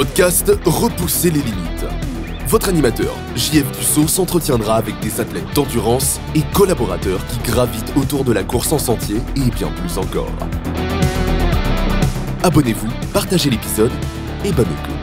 podcast Repousser les limites. Votre animateur, JF Dussault, s'entretiendra avec des athlètes d'endurance et collaborateurs qui gravitent autour de la course en sentier et bien plus encore. Abonnez-vous, partagez l'épisode et bonne écoute.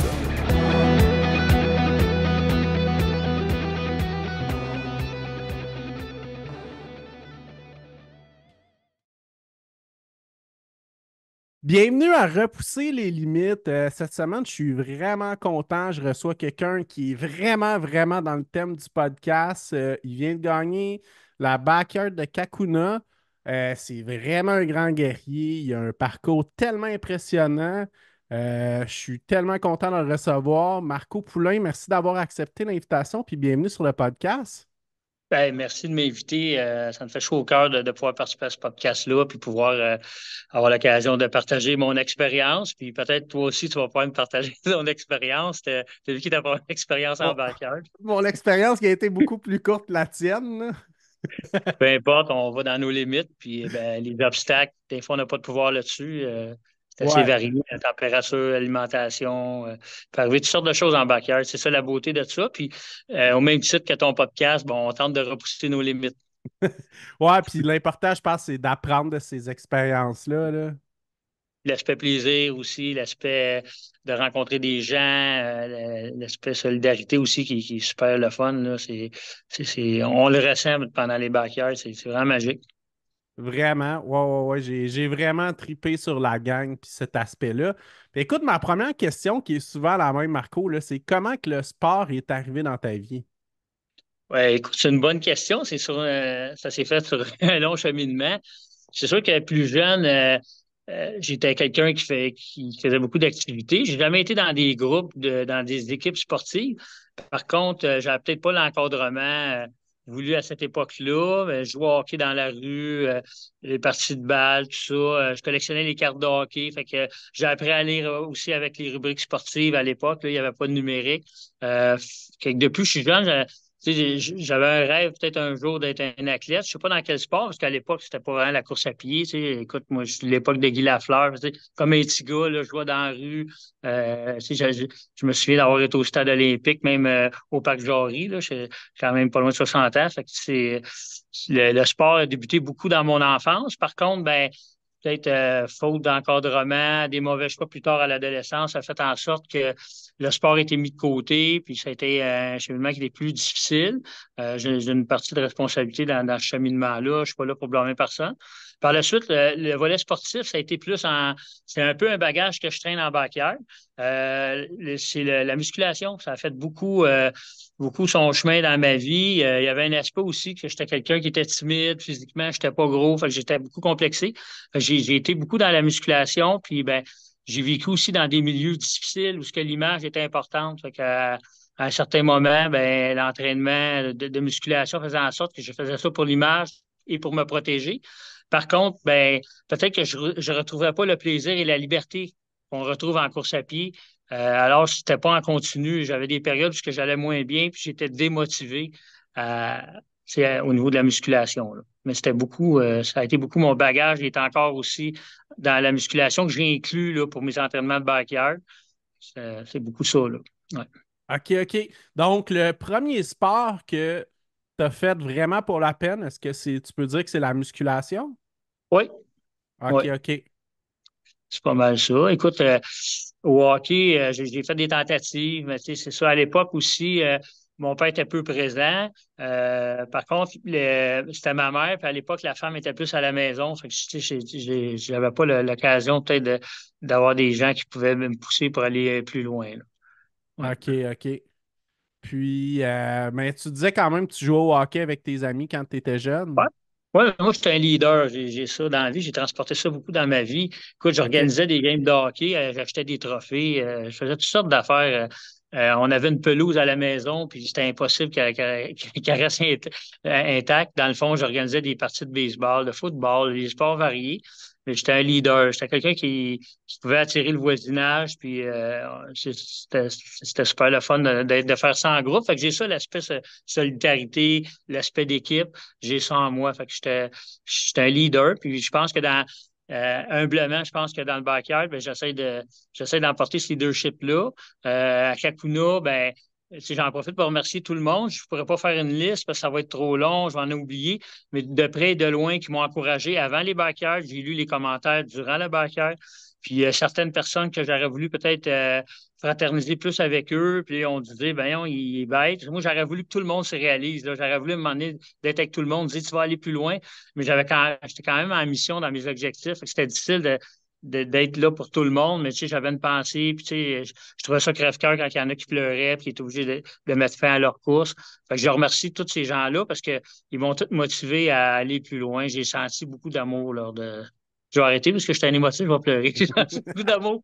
Bienvenue à Repousser les limites. Cette semaine, je suis vraiment content. Je reçois quelqu'un qui est vraiment dans le thème du podcast. Il vient de gagner la backyard de Kakuna. C'est vraiment un grand guerrier. Il a un parcours tellement impressionnant. Je suis tellement content de le recevoir. Marco Poulain, merci d'avoir accepté l'invitation puis bienvenue sur le podcast. Ben, merci de m'inviter. Ça me fait chaud au cœur de pouvoir participer à ce podcast-là, puis pouvoir avoir l'occasion de partager mon expérience. Puis peut-être toi aussi, tu vas pouvoir me partager ton expérience. T'as vu qu'il t'a pas une expérience en Bon, backyard. mon expérience qui a été beaucoup plus courte que la tienne, là. Peu importe, on va dans nos limites. Puis ben, les obstacles, des fois, on n'a pas de pouvoir là-dessus. C'est assez Ouais. varié, la température, l'alimentation. Il peut arriver toutes sortes de choses en backyard. C'est ça la beauté de ça. Puis au même titre que ton podcast, bon, on tente de repousser nos limites. Ouais, puis l'important, je pense, c'est d'apprendre de ces expériences-là, là. L'aspect plaisir aussi, l'aspect de rencontrer des gens, l'aspect solidarité aussi qui est super le fun. Là. On le ressent pendant les backyards, c'est vraiment magique. Vraiment. Ouais. J'ai vraiment tripé sur la gang puis cet aspect-là. Puis écoute, ma première question, qui est souvent la même, Marco, là, c'est comment que le sport est arrivé dans ta vie? Ouais, écoute, c'est une bonne question. Ça s'est fait sur un long cheminement. C'est sûr que plus jeune, j'étais quelqu'un qui faisait beaucoup d'activités. J'ai jamais été dans des groupes, dans des équipes sportives. Par contre, j'avais peut-être pas l'encadrement voulu à cette époque-là. Je jouais au hockey dans la rue, les parties de balle, tout ça. Je collectionnais les cartes de hockey. Fait que j'ai appris à lire aussi avec les rubriques sportives à l'époque. Là, il n'y avait pas de numérique. Depuis que je suis jeune, tu sais, j'avais un rêve peut-être un jour d'être un athlète. Je sais pas dans quel sport, parce qu'à l'époque, c'était pas vraiment la course à pied. Tu sais. Écoute, moi, je suis de l'époque de Guy Lafleur. Tu sais, comme un petit gars, là, je vois dans la rue. Tu sais, je me souviens d'avoir été au stade olympique, même au parc Jarry. Là, j'ai quand même pas loin de 60 ans. Fait que le sport a débuté beaucoup dans mon enfance. Par contre, ben, peut-être faute d'encadrement, des mauvais choix plus tard à l'adolescence, ça a fait en sorte que le sport a été mis de côté, puis ça a été un cheminement qui était plus difficile. J'ai une partie de responsabilité dans ce cheminement-là. Je suis pas là pour blâmer personne. Par la suite, le volet sportif, ça a été c'est un peu un bagage que je traîne en backyard. La musculation. Ça a fait beaucoup son chemin dans ma vie. Il y avait un aspect aussi que j'étais quelqu'un qui était timide physiquement, j'étais pas gros, fait que j'étais beaucoup complexé. J'ai été beaucoup dans la musculation, puis ben j'ai vécu aussi dans des milieux difficiles où ce que l'image était importante. Fait qu'à à un certain moment, ben l'entraînement de musculation faisait en sorte que je faisais ça pour l'image et pour me protéger. Par contre, ben peut-être que je retrouverais pas le plaisir et la liberté qu'on retrouve en course à pied. Alors, je n'étais pas en continu. J'avais des périodes où j'allais moins bien, puis j'étais démotivé au niveau de la musculation. Là. Mais ça a été beaucoup mon bagage. Il est encore aussi dans la musculation que j'ai inclus là, pour mes entraînements de backyard. C'est beaucoup ça. Là. Ouais. OK. Donc, le premier sport que tu as fait vraiment pour la peine, est-ce que tu peux dire que c'est la musculation? Oui, oui. OK. C'est pas mal ça. Écoute, au hockey, j'ai fait des tentatives, mais tu sais, c'est ça. À l'époque aussi, mon père était peu présent. Par contre, c'était ma mère, puis à l'époque, la femme était plus à la maison. Fait que, tu sais, j'avais pas l'occasion peut-être d'avoir des gens qui pouvaient me pousser pour aller plus loin. Là. Ouais. OK. Puis, mais tu disais quand même que tu jouais au hockey avec tes amis quand tu étais Ouais. jeune. Ouais, moi, j'étais un leader. J'ai ça dans la vie. J'ai transporté ça beaucoup dans ma vie. Écoute, OK. j'organisais des games de hockey, j'achetais des trophées, je faisais toutes sortes d'affaires. On avait une pelouse à la maison, puis c'était impossible qu'elle reste intacte. Dans le fond, j'organisais des parties de baseball, de football, des sports variés. Mais j'étais un leader. J'étais quelqu'un qui pouvait attirer le voisinage, puis c'était super le fun de faire ça en groupe. Fait que j'ai ça, l'aspect solidarité, l'aspect d'équipe j'ai ça en moi. Fait que j'étais un leader. Puis je pense que humblement, je pense que dans le backyard, ben, j'essaie d'emporter ce leadership-là. À Kakuna, ben, tu sais, j'en profite pour remercier tout le monde. Je ne pourrais pas faire une liste parce que ça va être trop long, je vais en oublier. Mais de près et de loin qui m'ont encouragé avant les backyards, j'ai lu les commentaires durant le backyard. Puis certaines personnes que j'aurais voulu peut-être fraterniser plus avec eux, puis on disait, ben il est bête. Moi, j'aurais voulu que tout le monde se réalise. Là. J'aurais voulu m'emmener d'être avec tout le monde, dire, tu vas aller plus loin. Mais j'étais quand même en mission dans mes objectifs. C'était difficile d'être là pour tout le monde, mais tu sais, j'avais une pensée, puis tu sais, je trouvais ça crève-cœur quand il y en a qui pleuraient, puis qui étaient obligés de mettre fin à leur course. Fait que je remercie tous ces gens-là parce qu'ils m'ont tous motivé à aller plus loin. J'ai senti beaucoup d'amour lors de. Je vais arrêter parce que je suis un émotif, je vais pleurer. J'ai senti beaucoup d'amour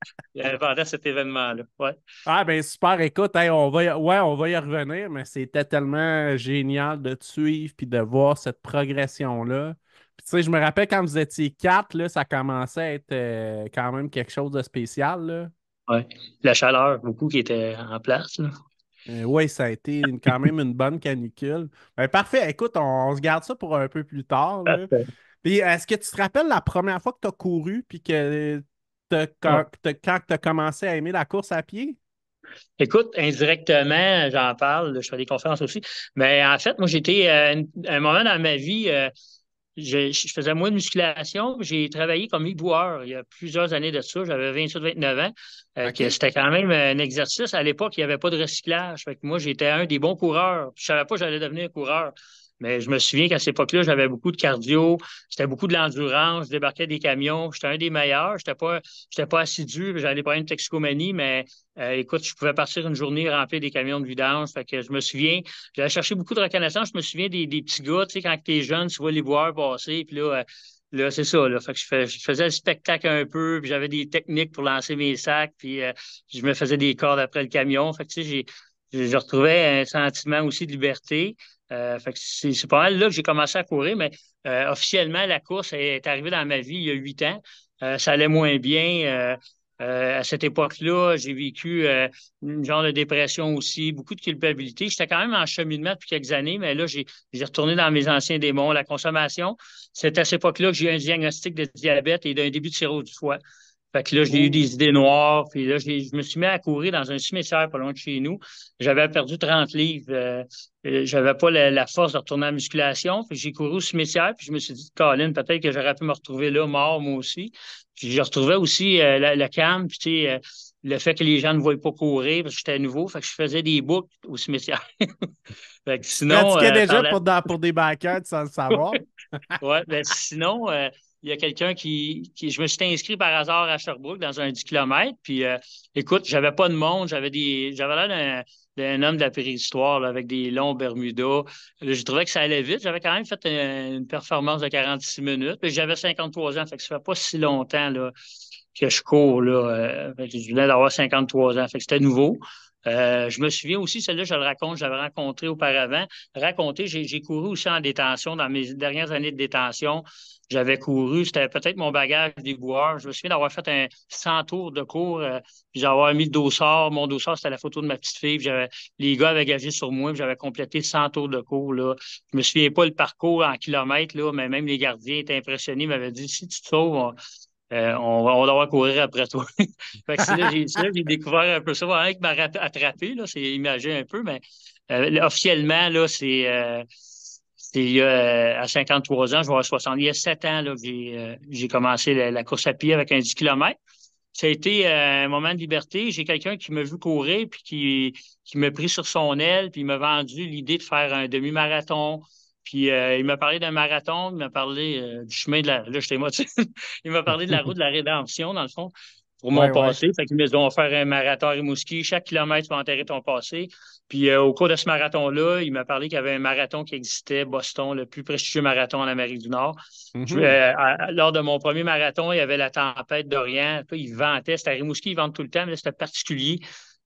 pendant cet événement-là. Ouais. Ah ben super, écoute, hey, on va y revenir, mais c'était tellement génial de te suivre puis de voir cette progression-là. Puis tu sais, je me rappelle quand vous étiez quatre, là, ça commençait à être quand même quelque chose de spécial, là. Ouais. La chaleur, beaucoup qui était en place, là. Oui, ça a été quand même une bonne canicule. Ben, parfait, écoute, on se garde ça pour un peu plus tard, là. Parfait. Puis est-ce que tu te rappelles la première fois que tu as couru puis que Ouais. quand tu as commencé à aimer la course à pied? Écoute, indirectement, j'en parle, je fais des conférences aussi. Mais en fait, moi, j'étais un moment dans ma vie, je faisais moins de musculation. J'ai travaillé comme éboueur il y a plusieurs années de ça. J'avais 28, 29 ans. Que OK. c'était quand même un exercice. À l'époque, il n'y avait pas de recyclage. Fait que moi, j'étais un des bons coureurs. Je savais pas que j'allais devenir coureur. Mais je me souviens qu'à cette époque-là, j'avais beaucoup de cardio, c'était beaucoup de l'endurance, je débarquais des camions, j'étais un des meilleurs, j'étais pas assidu, j'avais des problèmes de toxicomanie, mais écoute, je pouvais partir une journée remplir des camions de vidange. Fait que je me souviens, j'avais cherché beaucoup de reconnaissance. Je me souviens des petits gars, tu sais, quand t'es jeune, tu vois les boire passer, puis là, là, c'est ça, là. Fait que je faisais le spectacle un peu, puis j'avais des techniques pour lancer mes sacs, puis je me faisais des cordes après le camion. Fait que, tu sais, je retrouvais un sentiment aussi de liberté. Fait que c'est pas mal là que j'ai commencé à courir, mais officiellement, la course est arrivée dans ma vie il y a 8 ans. Ça allait moins bien. À cette époque-là, j'ai vécu une genre de dépression aussi, beaucoup de culpabilité. J'étais quand même en cheminement depuis quelques années, mais là, j'ai retourné dans mes anciens démons, la consommation. C'est à cette époque-là que j'ai eu un diagnostic de diabète et d'un début de cirrhose du foie. Fait que là, j'ai eu des idées noires. Puis là, je me suis mis à courir dans un cimetière pas loin de chez nous. J'avais perdu 30 livres. J'avais pas la force de retourner à la musculation. Puis j'ai couru au cimetière. Puis je me suis dit, Colin, peut-être que j'aurais pu me retrouver là, mort, moi aussi. Puis je retrouvais aussi le calme. Puis tu sais, le fait que les gens ne voyaient pas courir parce que j'étais nouveau. Fait que je faisais des boucles au cimetière. Fait que Tu te sinon, pratiquais déjà pour des backers sans le savoir? ouais, ben sinon, il y a quelqu'un je me suis inscrit par hasard à Sherbrooke dans un 10 km. Puis, écoute, j'avais pas de monde, j'avais l'air d'un homme de la préhistoire, là, avec des longs Bermudas. Là, je trouvais que ça allait vite. J'avais quand même fait une performance de 46 minutes. Puis j'avais 53 ans, fait que ça fait pas si longtemps, là, que je cours, là. Fait que je venais d'avoir 53 ans, fait que c'était nouveau. Je me souviens aussi, celle-là, je le raconte, j'avais rencontré auparavant. J'ai couru aussi en détention dans mes dernières années de détention. J'avais couru, c'était peut-être mon bagage des boueurs. Je me souviens d'avoir fait un 100 tours de cours, puis j'avais mis le dossard. Mon dossard, c'était la photo de ma petite fille. Puis les gars avaient gagé sur moi, puis j'avais complété 100 tours de cours, là. Je me souviens pas le parcours en kilomètres, là, mais même les gardiens étaient impressionnés. Ils m'avaient dit, si tu te sauves, on va devoir courir après toi. Fait que c'est là que j'ai découvert un peu ça. Vraiment qui m'a attrapé, là, c'est imagé un peu, mais officiellement, là, c'est à 53 ans, je vais avoir 60. Il y a 7 ans là, que j'ai commencé la course à pied avec un 10 km. Ça a été un moment de liberté. J'ai quelqu'un qui m'a vu courir puis qui m'a pris sur son aile, puis il m'a vendu l'idée de faire un demi-marathon. Puis il m'a parlé d'un marathon, il m'a parlé du chemin de la. Là, j'étais émotif. Il m'a parlé de la route de la rédemption, dans le fond, pour mon Ouais, ouais. passé. Fait qu'il m'a dit, on va faire un marathon à Rimouski. Chaque kilomètre, tu vas enterrer ton passé. Puis au cours de ce marathon-là, il m'a parlé qu'il y avait un marathon qui existait, Boston, le plus prestigieux marathon en Amérique du Nord. Mhm. Lors de mon premier marathon, il y avait la tempête d'Orient. Il ventait. C'était à Rimouski, ils vendent tout le temps, mais là, c'était particulier.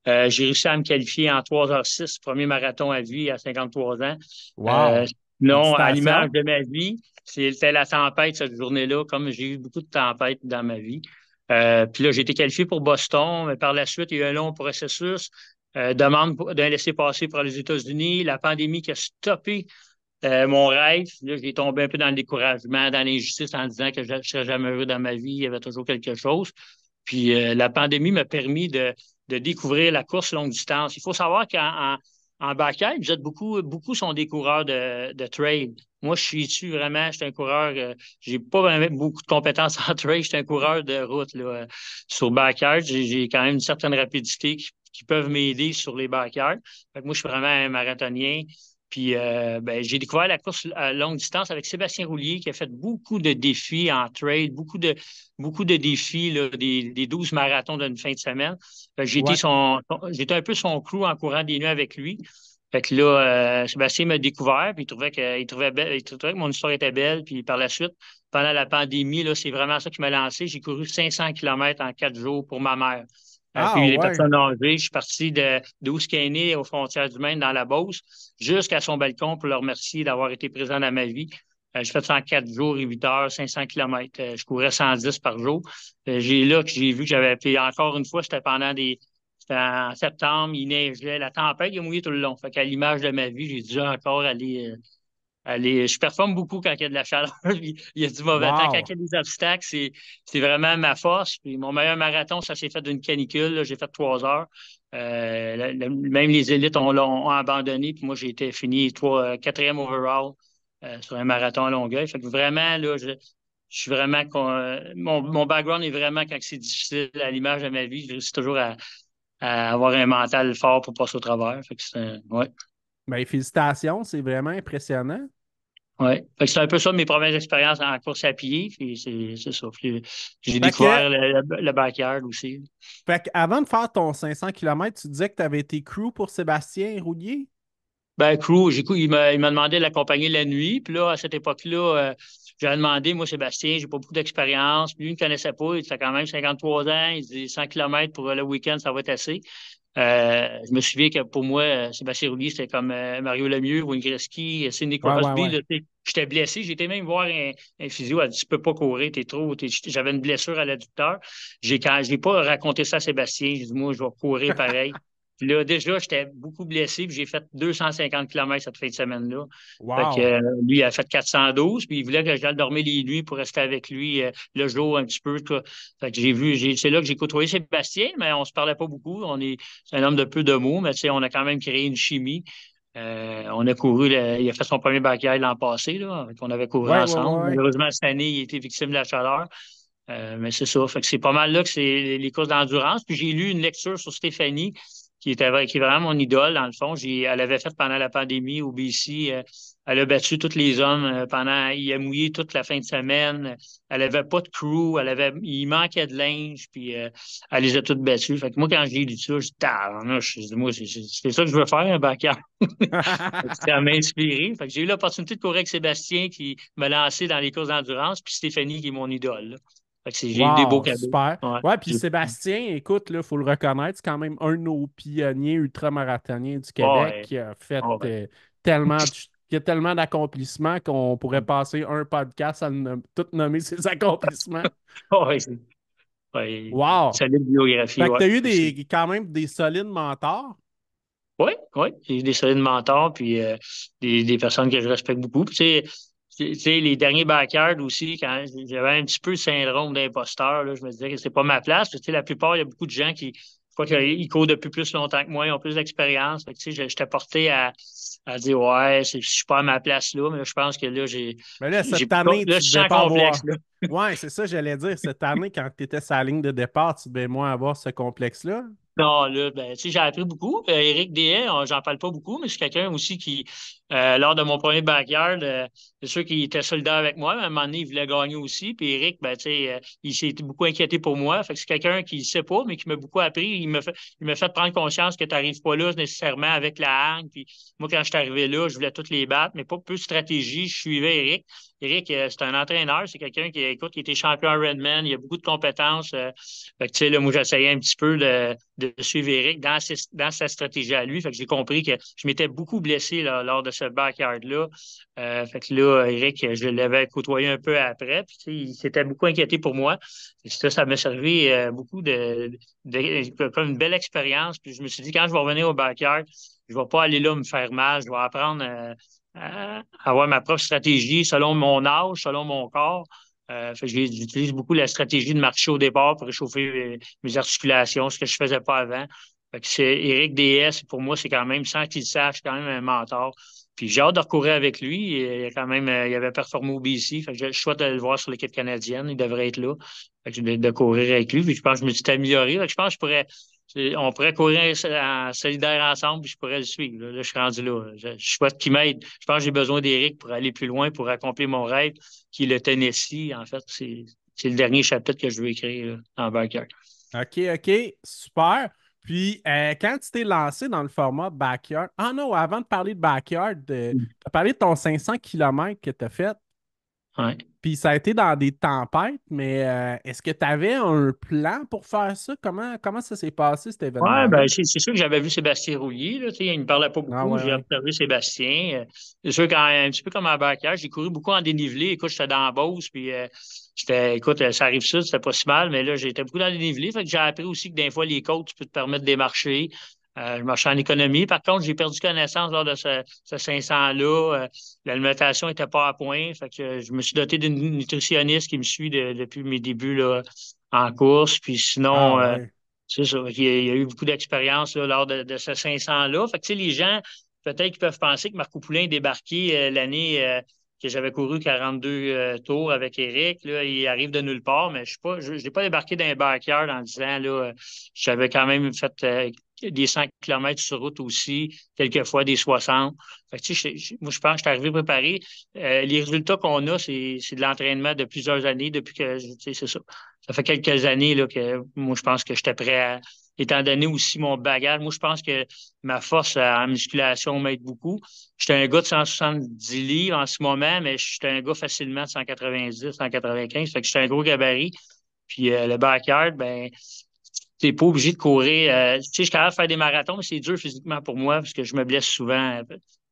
J'ai réussi à me qualifier en 3h06, premier marathon à vie à 53 ans. Euh, Wow! non, à l'image Félicitations. de ma vie, c'était la tempête cette journée-là, comme j'ai eu beaucoup de tempêtes dans ma vie. Puis là, j'ai été qualifié pour Boston, mais par la suite, il y a eu un long processus, demande d'un laissez-passer pour les États-Unis, la pandémie qui a stoppé Mon rêve, là, j'ai tombé un peu dans le découragement, dans l'injustice en disant que je ne serais jamais heureux dans ma vie, il y avait toujours quelque chose. Puis la pandémie m'a permis de découvrir la course longue distance. Il faut savoir en backyard, vous êtes beaucoup sont des coureurs de trail. Moi, je suis issu vraiment, je suis un coureur, j'ai pas vraiment beaucoup de compétences en trail, je suis un coureur de route là. Sur backyard, j'ai quand même une certaine rapidité qui peuvent m'aider sur les backyards. Fait que moi, je suis vraiment un marathonien. Puis ben, j'ai découvert la course à longue distance avec Sébastien Roulier qui a fait beaucoup de défis en trail, beaucoup de défis, là, des 12 marathons d'une fin de semaine. Fait que Ouais. j'étais un peu son crew en courant des nuits avec lui. Fait que là, Sébastien m'a découvert, puis il trouvait que mon histoire était belle. Puis par la suite, pendant la pandémie, là, c'est vraiment ça qui m'a lancé. J'ai couru 500 kilomètres en 4 jours pour ma mère. Ah Puis les ouais. personnes âgées, je suis parti d'où ce qu'elle est née aux frontières du Maine, dans la Beauce, jusqu'à son balcon pour leur remercier d'avoir été présent dans ma vie. J'ai fait ça en 4 jours et 8 heures, 500 kilomètres. Je courais 110 par jour. J'ai là que j'ai vu que j'avais fait encore une fois, c'était en septembre, il neigeait, la tempête, il a mouillé tout le long. Fait qu'à l'image de ma vie, j'ai dû encore aller. Je performe beaucoup quand il y a de la chaleur. Il y a du mauvais temps. Quand Wow. il y a des obstacles, c'est vraiment ma force. Puis mon meilleur marathon, ça s'est fait d'une canicule, là. J'ai fait 3 heures. Même les élites l'ont abandonné. Puis moi, j'ai été fini quatrième overall sur un marathon à Longueuil. Fait que vraiment, là, je suis vraiment. Mon background est vraiment quand c'est difficile, à l'image de ma vie, je réussis toujours à avoir un mental fort pour passer au travers. Fait que ouais. Ben, félicitations, c'est vraiment impressionnant. Ouais. Fait que c'est un peu ça mes premières expériences en course à pied. Puis c'est ça. Puis j'ai Fait que, découvert le backyard aussi. fait avant de faire ton 500 kilomètres, tu disais que tu avais été crew pour Sébastien Roulier? Ben, crew, il m'a demandé de l'accompagner la nuit. Puis là, à cette époque-là, j'avais demandé, moi, Sébastien, j'ai pas beaucoup d'expérience. Lui, il ne me connaissait pas. Il fait quand même 53 ans. Il dit 100 kilomètres pour le week-end, ça va être assez. Je me souviens que pour moi, Sébastien Roulier, c'était comme Mario Lemieux, Wayne Gretzky, Sidney Ouais, ouais, Crosby. ouais. Là, j'étais blessé. J'étais même voir un physio. Elle dit, tu peux pas courir, j'avais une blessure à l'adducteur. J'ai pas raconté ça à Sébastien. J'ai dit, moi, je vais courir pareil. Puis là, déjà, j'étais beaucoup blessé, puis j'ai fait 250 kilomètres cette fin de semaine-là. Fait que Wow. lui, il a fait 412, puis il voulait que j'aille dormir les nuits pour rester avec lui le jour un petit peu, quoi. Fait que c'est là que j'ai côtoyé Sébastien, mais on se parlait pas beaucoup. C'est un homme de peu de mots, mais tu sais, on a quand même créé une chimie. On a couru, il a fait son premier backyard l'an passé, là. On avait couru Ouais, ouais, ensemble. ouais, ouais. Malheureusement, cette année, il a été victime de la chaleur. Mais c'est ça. Fait que c'est pas mal là que c'est les courses d'endurance. Puis j'ai lu une lecture sur Stéphanie, qui est vraiment mon idole, dans le fond. Elle avait fait pendant la pandémie au BC. Elle a battu tous les hommes il a mouillé toute la fin de semaine. Elle avait pas de crew. Il manquait de linge. Puis elle les a toutes battues. Fait que moi, quand j'ai lu ça, je dis, moi, c'est ça que je veux faire, un backyard. Ça m'a inspiré. Fait que j'ai eu l'opportunité de courir avec Sébastien qui m'a lancé dans les courses d'endurance, puis Stéphanie qui est mon idole, là. Fait que j'ai eu des beaux Wow, cadeaux. super. Ouais. Ouais, puis Sébastien, écoute, il faut le reconnaître, c'est quand même un de nos pionniers ultramarathoniens du Québec Ouais. qui a fait Ouais. qui a tellement d'accomplissements qu'on pourrait passer un podcast à tout nommer ses accomplissements. Ouais. Ouais. Wow! Solide biographie, Fait que ouais. tu as eu quand même des solides mentors. Oui, oui. J'ai eu des solides mentors, puis des personnes que je respecte beaucoup. Puis, tu sais, les derniers backyards aussi, quand j'avais un petit peu le syndrome d'imposteur, là, je me disais que c'est pas ma place. Puis, tu sais, la plupart, il y a beaucoup de gens je crois qu'ils courent depuis plus longtemps que moi, ils ont plus d'expérience. Fait que, tu sais, j'étais porté à dire, ouais, je suis pas à ma place là, mais là, je pense que là, Mais là, j'ai, cette année, là, tu je devais sens pas complexe, avoir. là. Ouais, c'est ça, j'allais dire. Cette année, quand tu étais sur la ligne de départ, tu devais moins avoir ce complexe-là. Non, là, ben, tu sais, j'ai appris beaucoup. Éric Deshaies, j'en parle pas beaucoup, mais c'est quelqu'un aussi lors de mon premier backyard, c'est sûr qu'il était soldat avec moi, mais à un moment donné, il voulait gagner aussi. Puis Éric, ben, tu sais, il s'est beaucoup inquiété pour moi. Fait que c'est quelqu'un qui ne sait pas, mais qui m'a beaucoup appris. Il m'a fait prendre conscience que tu n'arrives pas là nécessairement avec la hargne. Puis moi, quand je suis arrivé là, je voulais toutes les battre, mais pas peu de stratégie. Je suivais Éric. Éric, c'est un entraîneur, c'est quelqu'un écoute, qui était champion Redman, il a beaucoup de compétences. Fait que, tu sais, là, moi, j'essayais un petit peu de suivre Eric dans sa stratégie à lui. Fait que j'ai compris que je m'étais beaucoup blessé là, lors de ce backyard-là. Fait que là, Eric, je l'avais côtoyé un peu après. Puis, tu sais, il s'était beaucoup inquiété pour moi. Et ça m'a servi beaucoup comme une belle expérience. Puis je me suis dit, quand je vais revenir au backyard, je ne vais pas aller là me faire mal. Je vais apprendre. avoir ma propre stratégie selon mon âge, selon mon corps. Fait que j'utilise beaucoup la stratégie de marcher au départ pour réchauffer mes articulations, ce que je faisais pas avant. Fait que c'est Éric DS, pour moi, c'est quand même, sans qu'il le sache, quand même un mentor. Puis j'ai hâte de recourir avec lui. Il a quand même, il avait performé au BC. Fait que je souhaite de le voir sur l'équipe canadienne. Il devrait être là. Fait que de courir avec lui. Puis je pense que je me suis amélioré. Fait que je pense que on pourrait courir en solidaire ensemble, puis je pourrais le suivre. Là, je suis rendu là. Je souhaite qu'il m'aide. Je pense que j'ai besoin d'Éric pour aller plus loin, pour accomplir mon rêve, qui est le Tennessee. En fait, c'est le dernier chapitre que je veux écrire là, en backyard. OK, OK, super. Puis, quand tu t'es lancé dans le format backyard, ah non, avant de parler de backyard, tu as parlé de ton 500 kilomètres que tu as fait. Ouais. Puis ça a été dans des tempêtes, mais est-ce que tu avais un plan pour faire ça? Comment ça s'est passé, cet Ouais, événement-là? ben, c'est sûr que j'avais vu Sébastien Roulier, là, tu sais, il ne me parlait pas Ah beaucoup, ouais, j'ai ouais. observé Sébastien. C'est sûr qu'un petit peu comme en backyard, j'ai couru beaucoup en dénivelé. Écoute, j'étais dans la Beauce, puis écoute, ça arrive ça, c'était pas si mal, mais là, j'étais beaucoup dans le dénivelé. Fait que j'ai appris aussi que des fois, les côtes, tu peux te permettre de démarcher. Je marchais en économie. Par contre, j'ai perdu connaissance lors de ce 500-là. L'alimentation n'était pas à point. Fait que je me suis doté d'une nutritionniste qui me suit depuis mes débuts là, en course. Puis Ah sinon, ouais. c'est ça. Il y a eu beaucoup d'expérience là, lors de ce 500-là. Fait que, tu sais, les gens, peut-être qu'ils peuvent penser que Marco Poulain est débarqué l'année que j'avais couru 42 tours avec Eric. Là, il arrive de nulle part, mais je n'ai pas débarqué dans un backyard en disant, là, j'avais quand même fait des 100 km sur route aussi, quelquefois des 60. Fait que, tu sais, moi, je pense que je suis arrivé préparé. Les résultats qu'on a, c'est de l'entraînement de plusieurs années depuis que, tu sais, c'est ça. Ça fait quelques années là, que moi, je pense que j'étais prêt à. Étant donné aussi mon bagage, moi, je pense que ma force en musculation m'aide beaucoup. J'étais un gars de 170 livres en ce moment, mais j'étais un gars facilement de 190, 195. Fait que j'étais un gros gabarit. Puis le backyard, ben, t'es pas obligé de courir. Tu sais, je suis capable de faire des marathons, mais c'est dur physiquement pour moi parce que je me blesse souvent.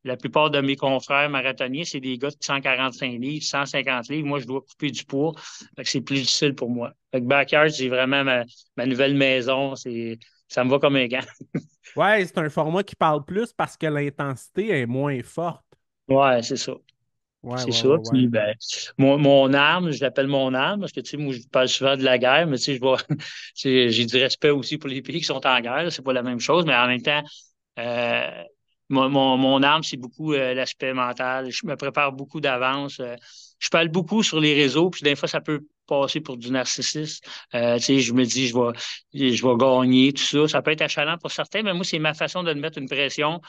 La plupart de mes confrères marathoniens, c'est des gars de 145 livres, 150 livres. Moi, je dois couper du poids. Fait que c'est plus difficile pour moi. Fait que backyard, c'est vraiment ma nouvelle maison. Ça me va comme un gant. Ouais, c'est un format qui parle plus parce que l'intensité est moins forte. Ouais, c'est ça. Ouais, C'est ouais, ça. ouais, Puis, ouais. ben, mon arme, je l'appelle mon arme parce que, tu sais, moi, je parle souvent de la guerre, mais tu sais, j'ai du respect aussi pour les pays qui sont en guerre. Là, c'est pas la même chose, mais en même temps, euh, mon arme, c'est beaucoup l'aspect mental. Je me prépare beaucoup d'avance. Je parle beaucoup sur les réseaux, puis des fois, ça peut passer pour du narcissisme. Tu sais, je me dis, je vais gagner, tout ça. Ça peut être achalant pour certains, mais moi, c'est ma façon de me mettre une pression.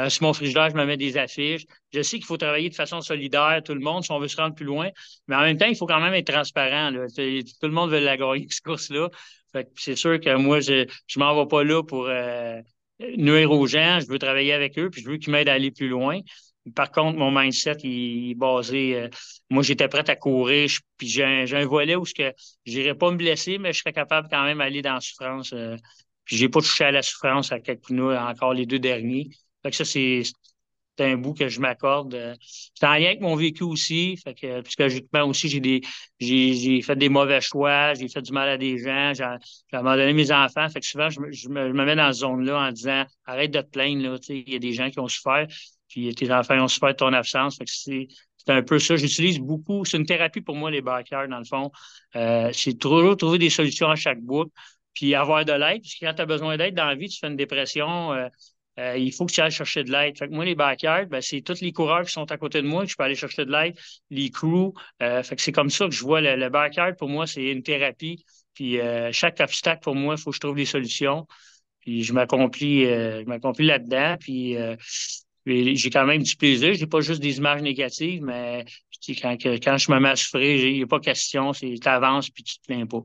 Sur mon frigidaire, je me mets des affiches. Je sais qu'il faut travailler de façon solidaire, tout le monde, si on veut se rendre plus loin. Mais en même temps, il faut quand même être transparent. Là. Tout le monde veut la gagner, cette course-là. Fait que c'est sûr que moi, je m'en vais pas là pour nuire aux gens. Je veux travailler avec eux, puis je veux qu'ils m'aident à aller plus loin. Par contre, mon mindset, il est basé. Moi, j'étais prêt à courir, puis j'ai un volet où je n'irais pas me blesser, mais je serais capable quand même d'aller dans la souffrance. Puis j'ai pas touché à la souffrance à Kakuna encore les deux derniers. Fait que ça, c'est un bout que je m'accorde. C'est en lien avec mon vécu aussi. Fait que, psychologiquement aussi, j'ai fait des mauvais choix, j'ai fait du mal à des gens, j'ai abandonné mes enfants. Fait que souvent, je me mets dans cette zone-là en disant, arrête de te plaindre, là. Tu sais, il y a des gens qui ont souffert, puis tes enfants ont souffert de ton absence. Fait que c'est un peu ça. J'utilise beaucoup. C'est une thérapie pour moi, les backyards, dans le fond. C'est toujours trouver des solutions à chaque bout, puis avoir de l'aide. Parce que quand tu as besoin d'aide dans la vie, tu fais une dépression. Il faut que tu ailles chercher de l'aide. Fait que moi, les backyards, ben, c'est tous les coureurs qui sont à côté de moi que je peux aller chercher de l'aide, les crews. Fait que c'est comme ça que je vois le backyard. Pour moi, c'est une thérapie. Puis chaque obstacle, pour moi, il faut que je trouve des solutions. Puis je m'accomplis là-dedans. Puis j'ai quand même du plaisir. J'ai pas juste des images négatives, mais je dis, quand je me mets à souffrir, il n'y a pas question. C'est t'avances puis tu te plains pas.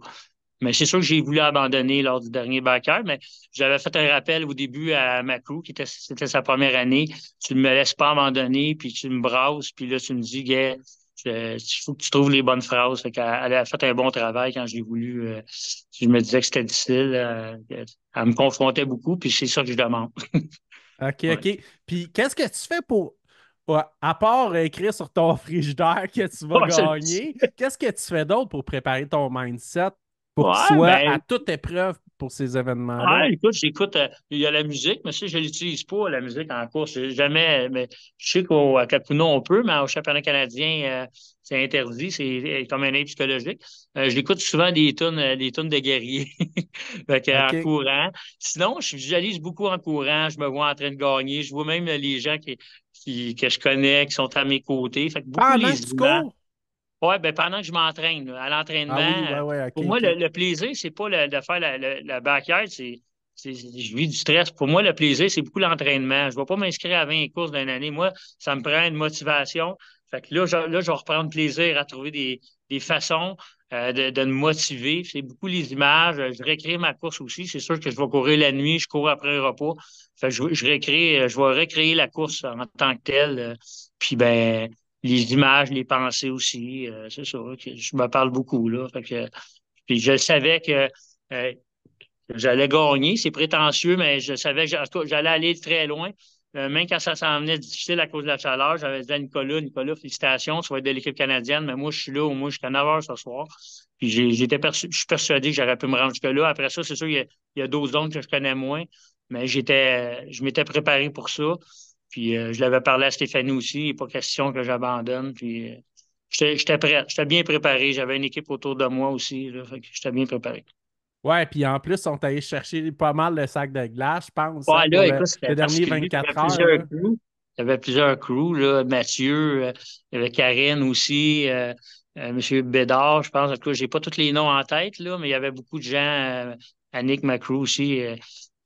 Mais c'est sûr que j'ai voulu abandonner lors du dernier backer, mais j'avais fait un rappel au début à ma crew, c'était sa première année. Tu ne me laisses pas abandonner, puis tu me brasses, puis là, tu me dis, gars, il faut que tu trouves les bonnes phrases. Fait qu'elle elle a fait un bon travail quand j'ai voulu. Je me disais que c'était difficile. Elle me confrontait beaucoup, puis c'est ça que je demande. OK, Ouais. OK. Puis qu'est-ce que tu fais pour, ouais, à part écrire sur ton frigidaire que tu vas Ouais, gagner, qu'est-ce que tu fais d'autre pour préparer ton mindset pour qu'il ouais, soit à ben, toute épreuve pour ces événements-là? Ah, écoute, il y a la musique, mais ça, je l'utilise pas, la musique en course. J'ai jamais, mais je sais qu'à Capuno, on peut, mais au championnat canadien, c'est interdit, c'est comme un aide psychologique. Je l'écoute souvent des tunes de guerriers, fait que, en OK. courant. Sinon, je visualise beaucoup en courant, je me vois en train de gagner, je vois même les gens que je connais, qui sont à mes côtés. Fait que beaucoup Pendant les que tu images. cours? Ouais, ben pendant que je m'entraîne, là, à l'entraînement, Ah oui, ouais, ouais, OK, pour moi, OK. le plaisir, c'est pas de faire la backyard, je vis du stress. Pour moi, le plaisir, c'est beaucoup l'entraînement. Je vais pas m'inscrire à 20 courses d'une année. Moi, ça me prend une motivation. Fait que là, je vais reprendre plaisir à trouver des façons de me motiver. C'est beaucoup les images. Je récrée ma course aussi. C'est sûr que je vais courir la nuit, je cours après un repas. Fait que je vais recréer la course en tant que telle. Puis ben, les images, les pensées aussi. C'est ça, que je me parle beaucoup, là. Fait que, puis je savais que j'allais gagner. C'est prétentieux, mais je savais que en tout cas, j'allais aller très loin. Même quand ça s'en venait difficile à cause de la chaleur, j'avais dit à Nicolas, félicitations, tu vas être de l'équipe canadienne, mais moi, je suis là au moins jusqu'à 9 heures ce soir. Puis je suis persuadé que j'aurais pu me rendre jusque-là. Après ça, c'est sûr, il y a d'autres zones que je connais moins, mais je m'étais préparé pour ça. Puis je l'avais parlé à Stéphanie aussi, il n'est pas question que j'abandonne. Puis j'étais prêt, j'étais bien préparé. J'avais une équipe autour de moi aussi, là, fait que j'étais bien préparé. Ouais, puis en plus, ils sont allés chercher pas mal de sacs de glace, je pense, hein, Ouais, pour là, écoute, c'était le dernier particulier. Il y avait 24 heures, plusieurs là. crews. Il y avait plusieurs crews, là. Mathieu, il y avait Karine aussi, M. Bédard, je pense. En tout cas, j'ai pas tous les noms en tête, là, mais il y avait beaucoup de gens. Annick Macrew aussi.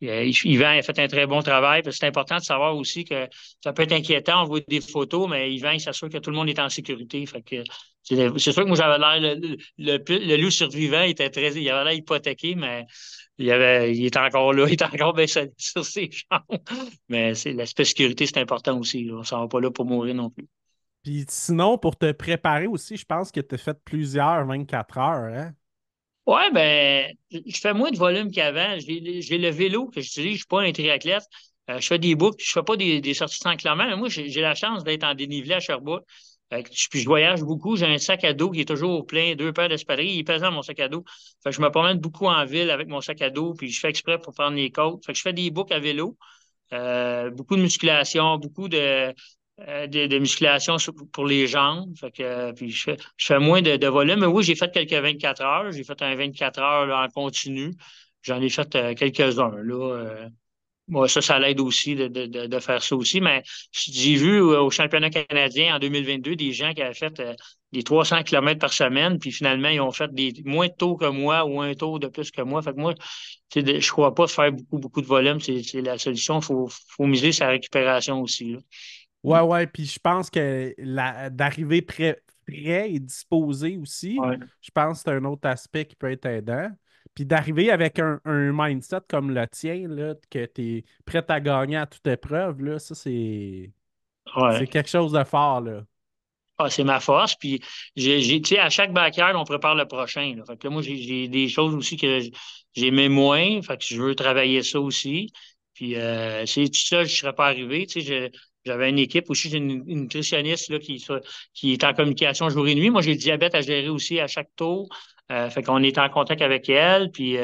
Yvan a fait un très bon travail. Parce que c'est important de savoir aussi que ça peut être inquiétant. On voit des photos, mais Yvan, il s'assure que tout le monde est en sécurité. Fait que c'est sûr que moi, j'avais l'air, le loup survivant, il avait l'air hypothéqué, mais il est encore là, il est encore bien solide sur ses jambes. Mais l'aspect sécurité, c'est important aussi, là. On s'en va pas là pour mourir non plus. Puis sinon, pour te préparer aussi, je pense que tu as fait plusieurs 24 heures, hein? Ouais, ben, je fais moins de volume qu'avant. J'ai le vélo que j'utilise, je suis pas un triathlète. Je fais des boucles, je fais pas des sorties sans classement, mais moi, j'ai la chance d'être en dénivelé à Sherbrooke. Puis je voyage beaucoup. J'ai un sac à dos qui est toujours plein, 2 paires d'espadrilles. Il est pesant, mon sac à dos. Fait que je me promène beaucoup en ville avec mon sac à dos, puis je fais exprès pour prendre les côtes. Fait que je fais des boucles à vélo. Beaucoup de musculation, beaucoup de musculation pour les jambes. Fait que, puis je fais moins de volume. Mais oui, j'ai fait quelques 24 heures. J'ai fait un 24 heures là, en continu. J'en ai fait quelques-uns. Là, moi, ça l'aide aussi de faire ça aussi. Mais j'ai vu au championnat canadien en 2022 des gens qui avaient fait des 300 kilomètres par semaine, puis finalement, ils ont fait moins de tours que moi ou un tour de plus que moi. Fait que moi, je crois pas faire beaucoup de volume, c'est la solution. Faut miser sa récupération aussi, là. Ouais, ouais, puis je pense que d'arriver prêt et disposé aussi, Ouais. je pense que c'est un autre aspect qui peut être aidant. Puis d'arriver avec un mindset comme le tien, là, que tu es prêt à gagner à toute épreuve, là, ça, c'est Ouais. quelque chose de fort, là. Ah, c'est ma force. Puis, tu sais, à chaque backyard, on prépare le prochain, là. Fait que là, moi, j'ai des choses aussi que j'aimais moins. Fait que je veux travailler ça aussi. Puis, c'est tout seul, je ne serais pas arrivé. Tu sais, j'avais une équipe aussi, j'ai une nutritionniste là, qui est en communication jour et nuit. Moi, j'ai le diabète à gérer aussi à chaque tour. Fait qu'on est en contact avec elle. Puis,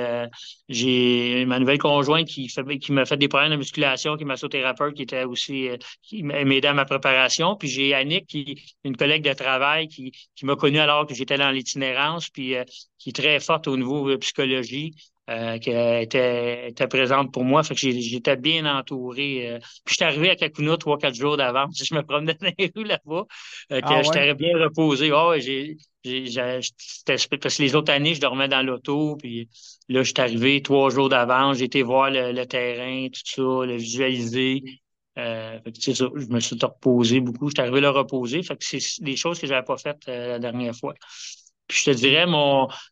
j'ai ma nouvelle conjointe qui m'a fait des problèmes de musculation, qui est massothérapeute, qui était aussi, qui m'aidait à ma préparation. Puis, j'ai Annick, une collègue de travail qui m'a connu alors que j'étais dans l'itinérance, puis qui est très forte au niveau psychologie, qui était présente pour moi. Fait que j'étais bien entouré. Puis j'étais arrivé à Kakuna 3, 4 jours d'avance. Je me promenais dans les rues là-bas, Ah que ouais? j'étais bien reposé. Ah ouais, parce que les autres années, je dormais dans l'auto, puis là, j'étais arrivé 3 jours d'avance. J'ai été voir le terrain, tout ça, le visualiser. Fait que, c'est ça, je me suis reposé beaucoup. J'étais arrivé là reposer. Fait que c'est des choses que j'avais pas faites la dernière fois. Puis je te Puis, dirais,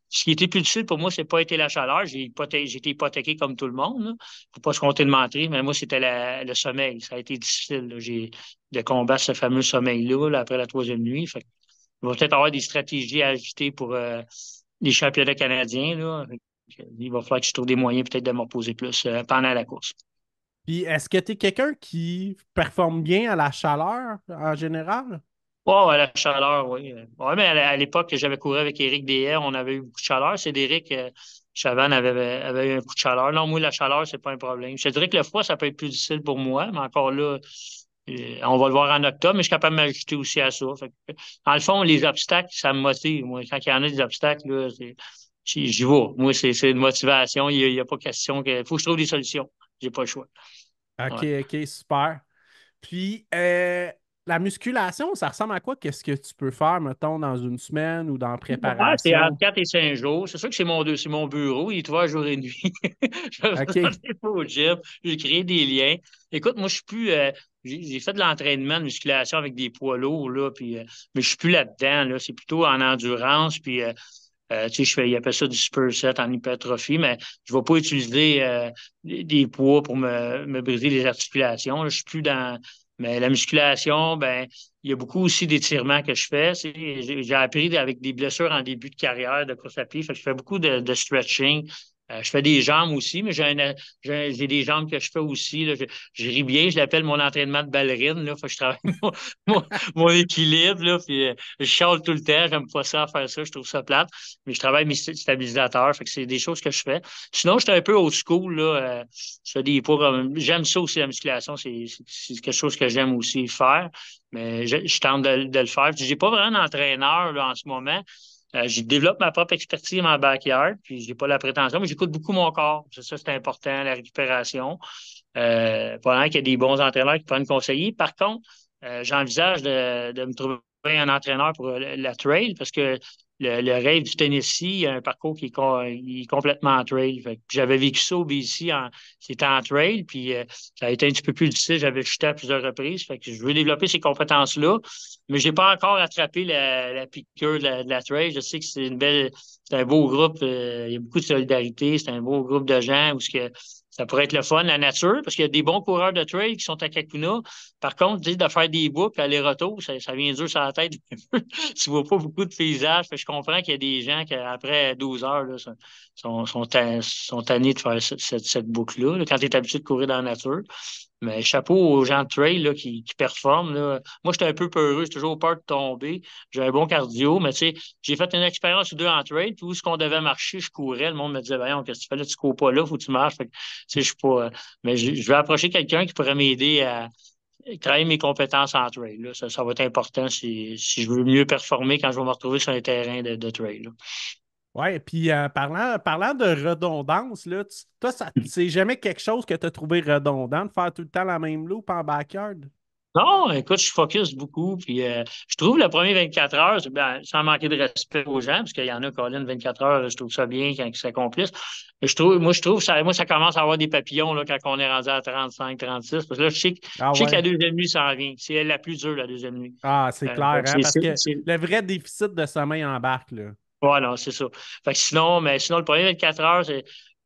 ce qui était plus difficile pour moi, c'est pas été la chaleur. J'ai été hypothéqué comme tout le monde, là. Faut pas se compter de mentir, mais moi, c'était le sommeil. Ça a été difficile, là. J'ai de combattre ce fameux sommeil-là, là, après la troisième nuit. Fait que, il va peut-être avoir des stratégies à ajouter pour les championnats canadiens, là. Fait que, il va falloir que je trouve des moyens peut-être de me reposer plus pendant la course. est-ce que tu es quelqu'un qui performe bien à la chaleur en général? Oh, à la chaleur, oui. Ouais, mais à l'époque, j'avais couru avec Éric Deshaies, on avait eu beaucoup de chaleur. Cédric, Chavannes avait eu un coup de chaleur. Non, moi, la chaleur, c'est pas un problème. Je te dirais que le froid, ça peut être plus difficile pour moi, mais encore là, on va le voir en octobre, mais je suis capable de m'ajuster aussi à ça. Fait que, dans le fond, les obstacles, ça me motive. Moi, quand il y en a des obstacles, là, j'y vais. Moi, c'est une motivation. Il y a pas question que. Faut que je trouve des solutions. J'ai pas le choix. OK, Ouais. OK, super. Puis, la musculation, ça ressemble à quoi? Qu'est-ce que tu peux faire, mettons, dans une semaine ou dans la Ouais, c'est entre préparation? 4 et 5 jours. C'est sûr que c'est mon bureau. Il est ouvert jour et nuit. Je ne OK. regarde pas au gym. J'ai créé des liens. Écoute, moi, je suis plus. J'ai fait de l'entraînement de musculation avec des poids lourds, là, puis, mais je suis plus là-dedans. Là. C'est plutôt en endurance. Puis, tu sais, ils appellent ça du superset en hypertrophie, mais je ne vais pas utiliser des poids pour me briser les articulations. Là. Je suis plus dans. Mais la musculation, ben, il y a beaucoup aussi d'étirements que je fais. J'ai appris avec des blessures en début de carrière de course à pied. Fait que je fais beaucoup de stretching. Je fais des jambes aussi, mais j'ai des jambes que je fais aussi. Là. Je ris bien, je l'appelle mon entraînement de ballerine. Là. Faut que je travaille mon, mon équilibre. Là, puis, je chiale tout le temps. J'aime pas ça faire ça. Je trouve ça plate. Mais je travaille mes stabilisateurs. Fait que c'est des choses que je fais. Sinon, j'étais un peu old school. Là, je fais des poids comme. J'aime ça aussi, la musculation. C'est quelque chose que j'aime aussi faire. Mais je tente de le faire. J'ai pas vraiment d'entraîneur là, en ce moment. Je développe ma propre expertise dans ma backyard, puis j'ai pas la prétention, mais j'écoute beaucoup mon corps. Ça, c'est important, la récupération. Pendant qu'il y a des bons entraîneurs qui pourraient me conseiller. Par contre, j'envisage de me trouver un entraîneur pour la trail parce que le rêve du Tennessee, il y a un parcours il est complètement en trail. Fait que j'avais vécu ça au BC, c'était en trail, puis ça a été un petit peu plus difficile. J'avais chuté à plusieurs reprises. Fait que je veux développer ces compétences-là, mais j'ai pas encore attrapé la piqûre de la trail. Je sais que c'est un beau groupe. Il y a beaucoup de solidarité. C'est un beau groupe de gens où ça pourrait être le fun, la nature, parce qu'il y a des bons coureurs de trail qui sont à Kakuna. Par contre, de faire des boucles aller-retour, ça vient dur sur la tête. Tu vois pas beaucoup de paysages. Fait que je comprends qu'il y a des gens qui, après 12 heures, là, sont tannés de faire cette boucle-là, là, quand tu es habitué de courir dans la nature. Mais chapeau aux gens de trail là, qui performent. Là. Moi, j'étais un peu peureux, j'ai toujours peur de tomber. J'ai un bon cardio, mais tu sais, j'ai fait une expérience ou deux en trail, puis où ce qu'on devait marcher, je courais. Le monde me disait, voyons, qu'est-ce que tu fais là, tu cours pas là, faut que tu marches. Fait que, tu sais, je suis pas. Mais je vais approcher quelqu'un qui pourrait m'aider à travailler mes compétences en trail. Là. Ça va être important si je veux mieux performer quand je vais me retrouver sur un terrain de trail. Là. Ouais, puis parlant de redondance, là, toi, c'est jamais quelque chose que tu as trouvé redondant de faire tout le temps la même loop en backyard? Non, écoute, je focus beaucoup. Puis je trouve le premier 24 heures, ben, sans manquer de respect aux gens, parce qu'il y en a, Colin, 24 heures, là, je trouve ça bien quand ils s'accomplissent. Mais je trouve ça commence à avoir des papillons là, quand on est rendu à 35, 36. Parce que là, Ah je sais que ouais. la deuxième nuit s'en vient. C'est la plus dure, la deuxième nuit. Ah, c'est Fait clair, que hein, parce que le vrai déficit de sommeil embarque, là. voilà, c'est ça. Fait que sinon, le premier 24 heures,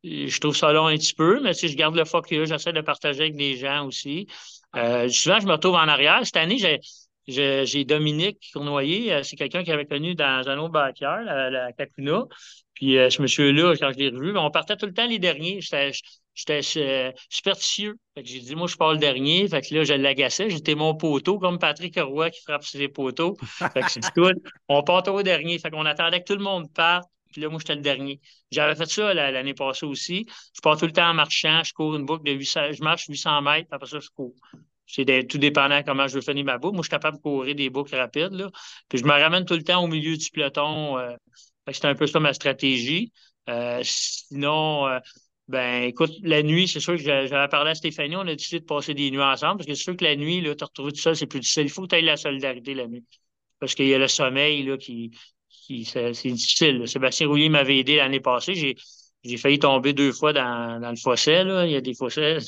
je trouve ça long un petit peu, mais si je garde le focus, j'essaie de partager avec des gens aussi. Souvent, je me retrouve en arrière. Cette année, j'ai Dominique Cournoyer. C'est quelqu'un qui avait connu dans un autre backyard, la Kakuna. Puis ce monsieur-là, quand je l'ai revu, on partait tout le temps les derniers. J'étais superstitieux. Fait que j'ai dit, moi, je pars le dernier. Fait que là, je l'agaçais. J'étais mon poteau, comme Patrick Roy qui frappe sur les poteaux. Fait que j'ai dit, écoute, on part au dernier. Fait qu'on attendait que tout le monde parte. Puis là, moi, j'étais le dernier. J'avais fait ça l'année passée aussi. Je pars tout le temps en marchant. Je cours une boucle de 800. Je marche 800 mètres. Après ça, je cours. Tout dépendant comment je veux finir ma boucle. Moi, je suis capable de courir des boucles rapides, là. Puis je me ramène tout le temps au milieu du peloton. Fait que c'est un peu ça ma stratégie. Sinon, ben écoute, la nuit, c'est sûr que j'avais parlé à Stéphanie, on a décidé de passer des nuits ensemble, parce que c'est sûr que la nuit, là, te retrouver tout seul, c'est plus difficile. Il faut que tu aies la solidarité la nuit. Parce qu'il y a le sommeil là, c'est difficile. Là. Sébastien Roulier m'avait aidé l'année passée. J'ai failli tomber 2 fois dans le fossé, là. Il y a des fossés.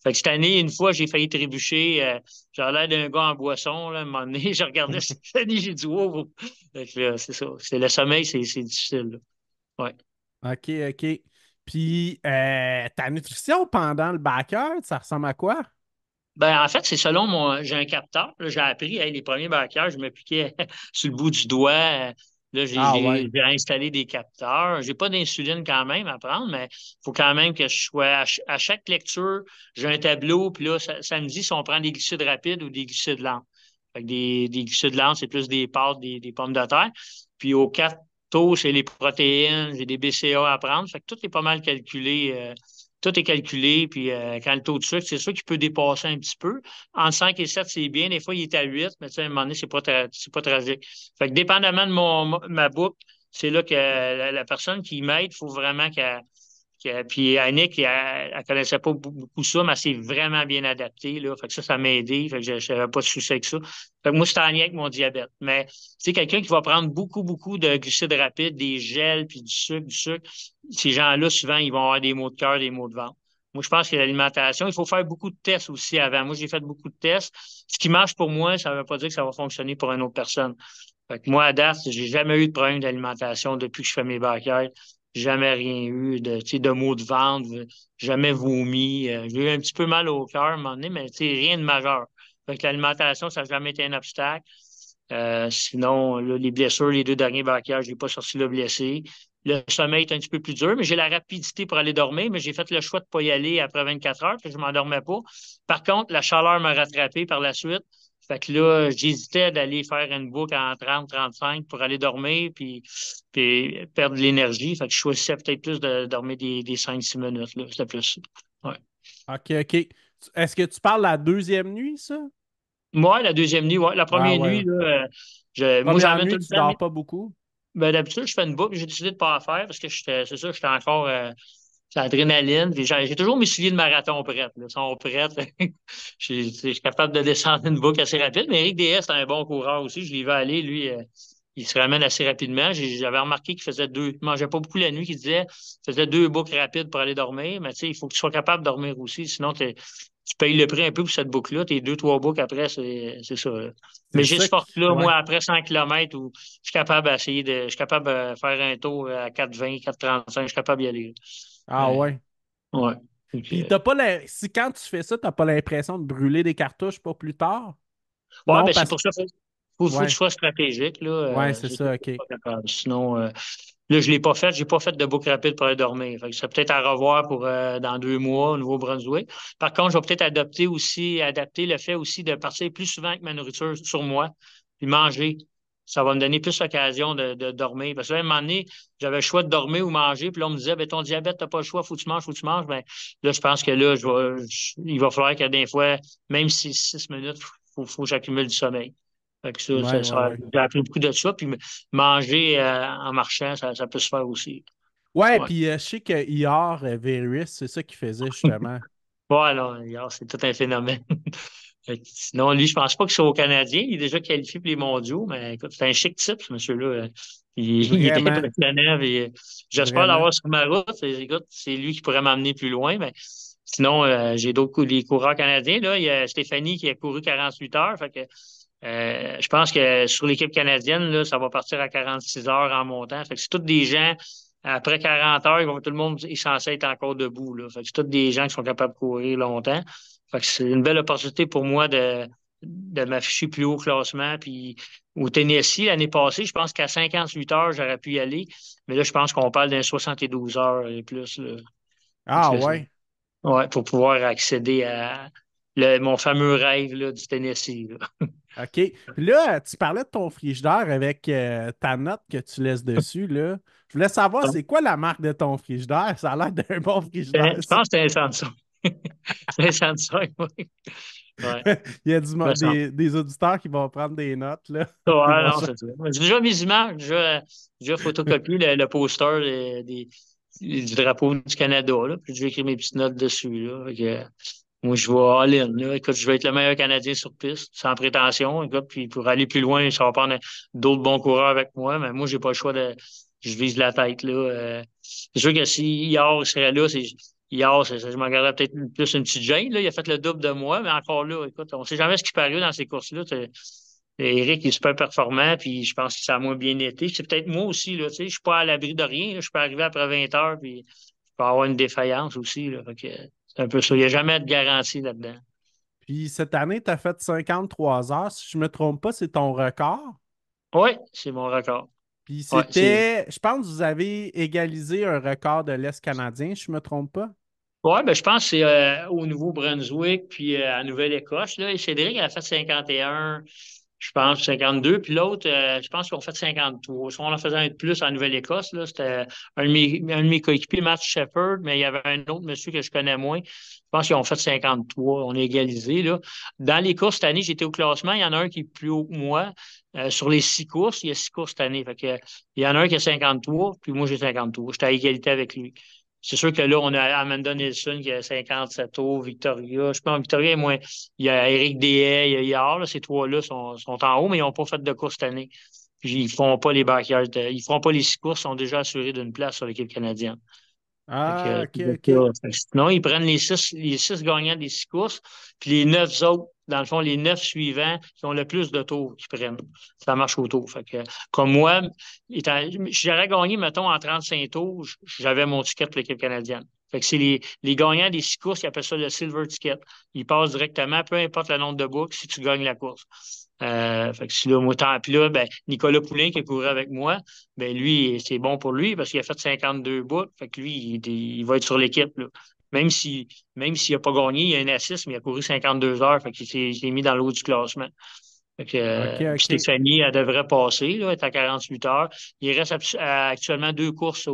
Fait que cette année, une fois, j'ai failli trébucher. J'avais l'air d'un gars en boisson, là. À un moment donné, je regardais Stéphanie, j'ai dit, wow. Fait que là, c'est ça. C'est le sommeil, c'est difficile, là. Ouais. OK, OK. Puis, ta nutrition pendant le backyard, ça ressemble à quoi? Ben, en fait, c'est selon j'ai un capteur. Là, j'ai appris, hey, les premiers backers, je me piquais sur le bout du doigt. Là, Ah ouais. j'ai installé des capteurs. J'ai pas d'insuline quand même à prendre, mais il faut quand même que je sois à chaque lecture, j'ai un tableau, puis là, ça me dit si on prend des glucides rapides ou des glucides lents. Fait que des glucides lents, c'est plus des pâtes, des pommes de terre. Puis aux 4 taux, c'est les protéines, j'ai des BCA à prendre. Fait que tout est pas mal calculé. Tout est calculé. Puis quand le taux de sucre, c'est sûr qu'il peut dépasser un petit peu. En 5 et 7, c'est bien. Des fois, il est à 8, mais tu sais, à un moment donné, c'est pas tragique. Fait que dépendamment de ma boucle, c'est là que la personne qui m'aide, il faut vraiment puis Annick, elle connaissait pas beaucoup ça, mais elle s'est vraiment bien adaptée, là. Fait que ça m'a aidé. Fait que je n'avais pas de souci avec ça. Fait que moi, c'était en lien avec mon diabète. Mais c'est quelqu'un qui va prendre beaucoup, beaucoup de glucides rapides, des gels, puis du sucre. Ces gens-là, souvent, ils vont avoir des maux de cœur, des maux de ventre. Moi, je pense que l'alimentation, il faut faire beaucoup de tests aussi avant. Moi, j'ai fait beaucoup de tests. Ce qui marche pour moi, ça ne veut pas dire que ça va fonctionner pour une autre personne. Fait que moi, à date, j'ai jamais eu de problème d'alimentation depuis que je fais mes backyards. Jamais rien eu de, tu sais, de maux de ventre, jamais vomi. J'ai eu un petit peu mal au cœur à un moment donné, mais tu sais, rien de majeur. Fait que l'alimentation, ça n'a jamais été un obstacle. Sinon, là, les blessures, les 2 derniers backyards, je n'ai pas sorti le blessé. Le sommeil est un petit peu plus dur, mais j'ai la rapidité pour aller dormir, mais j'ai fait le choix de ne pas y aller après 24 heures, parce que je ne m'endormais pas. Par contre, la chaleur m'a rattrapé par la suite. Fait que là, j'hésitais d'aller faire une boucle en 30-35 pour aller dormir puis perdre de l'énergie. Fait que je choisissais peut-être plus de dormir des 5-6 minutes, là. C'était plus ça. Ouais. OK, OK. Est-ce que tu parles la deuxième nuit, ça? Moi, la deuxième nuit, ouais. La Ah première ouais. nuit, là, moi, Première j'emmène tout nuit, le tu temps. dors pas beaucoup? Ben, d'habitude, je fais une boucle. J'ai décidé de pas la faire parce que c'est ça, j'étais encore sur l'adrénaline. Puis j'ai toujours mes souliers de marathon prêts, là. Ils sont prêts. Je suis capable de descendre une boucle assez rapide. Mais Eric DS, c'est un bon coureur aussi. Je l'ai vu aller. Lui, il se ramène assez rapidement. J'avais remarqué qu'il faisait il mangeait pas beaucoup la nuit, qu'il disait il faisait 2 boucles rapides pour aller dormir. Mais tu sais, il faut que tu sois capable de dormir aussi. Sinon, tu payes le prix un peu pour cette boucle-là. Tes 2-3 boucles après, c'est ça, là. Mais C'est j'ai ce ça qui. force-là, Ouais. moi, après 100 kilomètres où je suis capable de faire un tour à 4,20, 4,35, je suis capable d'y aller. Ah Euh, ouais. ouais. Puis t'as pas si quand tu fais ça, t'as pas l'impression de brûler des cartouches pour plus tard? Ouais, Non, ben c'est parce que. pour ça qu'il faut que tu Ouais. sois stratégique, là. Ouais, c'est C'est ça, OK. pas capable. Sinon, là, je l'ai pas fait. J'ai pas fait de boucle rapide pour aller dormir. Fait que c'est peut-être à revoir pour dans 2 mois au Nouveau-Brunswick. Par contre, je vais peut-être adapter le fait aussi de partir plus souvent avec ma nourriture sur moi, puis manger. Ça va me donner plus l'occasion de dormir. Parce que là, à un moment donné, j'avais le choix de dormir ou manger. Puis là, on me disait, ben, ton diabète, t'as pas le choix, faut que tu manges, faut que tu manges. Ben, là, je pense que là, il va falloir que des fois, même si 6 minutes, faut que j'accumule du sommeil. Fait que Ouais, ouais, ouais. j'ai appris beaucoup de ça. Puis manger en marchant, ça peut se faire aussi. Ouais, Ouais. puis je sais que IR, Verius, c'est ça qu'il faisait justement. Ouais, non, regarde, c'est tout un phénomène. Fait que sinon, lui, je pense pas qu'il soit au Canadien. Il est déjà qualifié pour les mondiaux, mais écoute, c'est un chic type, ce monsieur-là. Il est Vraiment, impressionnant. Puis, j'espère vraiment. l'avoir sur ma route. Écoute, c'est lui qui pourrait m'amener plus loin. Mais sinon, j'ai les coureurs canadiens. Là, il y a Stéphanie qui a couru 48 heures. Fait que je pense que sur l'équipe canadienne, là, ça va partir à 46 heures en montant. Fait que c'est tous des gens, après 40 heures, tout le monde est censé être encore debout, là. Fait que c'est tous des gens qui sont capables de courir longtemps. Fait que c'est une belle opportunité pour moi de m'afficher plus haut au classement. Puis au Tennessee, l'année passée, je pense qu'à 58 heures, j'aurais pu y aller. Mais là, je pense qu'on parle d'un 72 heures et plus, là. Fait Ah que ouais. ouais, pour pouvoir accéder à mon fameux rêve là, du Tennessee, là. OK. Puis là, tu parlais de ton frigidaire avec ta note que tu laisses dessus, là. Je voulais savoir, c'est quoi la marque de ton frigidaire? Ça a l'air d'un bon frigidaire, Je ça. pense que c'est un Samsung. C'est un Samsung, oui. Ouais. Il y a Me semble. des auditeurs qui vont prendre des notes, là. Ils Ouais, vont non, c'est ça. J'ai déjà mes images, déjà photocopié le poster du drapeau du Canada, là, puis j'ai écrit mes petites notes dessus, là. Fait que, moi, je vais all-in, là. Écoute, je vais être le meilleur Canadien sur piste, sans prétention. Écoute, puis pour aller plus loin, ça va prendre d'autres bons coureurs avec moi, mais moi, j'ai pas le choix je vise la tête, là. C'est sûr que si Yard serait là, je m'en garderais peut-être plus une petite gêne, là. Il a fait le double de moi, mais encore là, écoute, on sait jamais ce qui peut arriver dans ces courses-là. Eric est super performant, puis je pense que ça a moins bien été. C'est peut-être moi aussi, là, tu sais, je suis pas à l'abri de rien, là. Je peux arriver après 20 heures, puis je peux avoir une défaillance aussi, là. Fait que c'est un peu ça. Il n'y a jamais de garantie là-dedans. Puis cette année, tu as fait 53 heures. Si je me trompe pas, c'est ton record. Oui, c'est mon record. Puis Ouais, c'était, je pense que vous avez égalisé un record de l'Est canadien, si je me trompe pas. ouais, ben, je pense que c'est au Nouveau-Brunswick, puis à Nouvelle-Écosse, là. Et Cédric a fait 51. je pense 52. Puis l'autre, je pense qu'ils ont fait 53. Soit on en faisait un de plus en Nouvelle-Écosse, là. C'était un de mes coéquipiers, Matt Shepard, mais il y avait un autre monsieur que je connais moins. Je pense qu'ils ont fait 53. On est égalisé, là. Dans les courses cette année, j'étais au classement. Il y en a un qui est plus haut que moi. Sur les 6 courses, il y a 6 courses cette année. Fait que, il y en a un qui a 53, puis moi j'ai 53. J'étais à égalité avec lui. C'est sûr que là, on a Amanda Nelson qui a 57 tours, Victoria. Je pense que Victoria est moins. Il y a Eric Dehaye, il y a Yard, là, ces trois-là sont en haut, mais ils n'ont pas fait de course cette année. Puis ils ne font pas les backyards. Ils ne feront pas les 6 courses, ils sont déjà assurés d'une place sur l'équipe canadienne. Fait Ah, que, OK, OK. fait que sinon, ils prennent les six gagnants des 6 courses, puis les 9 autres, dans le fond, les 9 suivants qui ont le plus de tours qu'ils prennent. Ça marche au tour. Fait que, comme moi, si j'aurais gagné, mettons, en 35 tours, j'avais mon ticket pour l'équipe canadienne. Fait que c'est les gagnants des 6 courses qui appellent ça le silver ticket. Ils passent directement, peu importe le nombre de boucles, si tu gagnes la course. Fait que si là, moi, puis là, ben, Nicolas Poulin qui courait avec moi, ben lui, c'est bon pour lui parce qu'il a fait 52 bouts. Fait que lui, il va être sur l'équipe, là. Même si, même s'il n'a pas gagné, il a un assist, mais il a couru 52 heures. Fait qu'il s'est mis dans le haut du classement. Fait que, OK, puis OK. Stéphanie, elle devrait passer, là, elle est à 48 heures. Il reste actuellement 2 courses,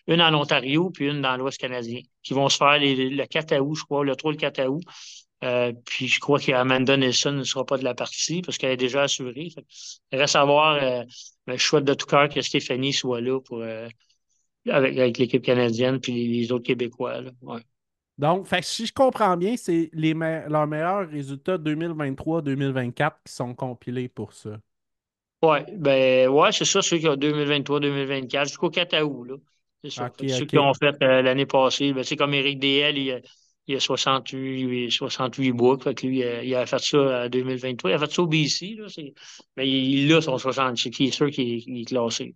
une en Ontario puis une dans l'Ouest canadien, qui vont se faire le 4 août, je crois, le 3 le 4 août. Puis je crois qu'Amanda Nelson ne sera pas de la partie parce qu'elle est déjà assurée. Fait que, il reste à voir, mais je souhaite de tout cœur que Stéphanie soit là avec l'équipe canadienne puis les autres Québécois, là. Ouais. Donc, fait que si je comprends bien, c'est leurs meilleurs résultats 2023-2024 qui sont compilés pour ça. Ouais, ben ouais, c'est ça, ceux qui ont 2023-2024 jusqu'au 4 août, là. C'est ça. OK, Fait que ceux qui OK. ont fait l'année passée, ben, c'est comme Éric DL, il a 68 boucles. Fait que lui, il a fait ça en 2023. Il a fait ça au BC, là. Mais il a son 60, c'est qui est sûr qu'il est classé.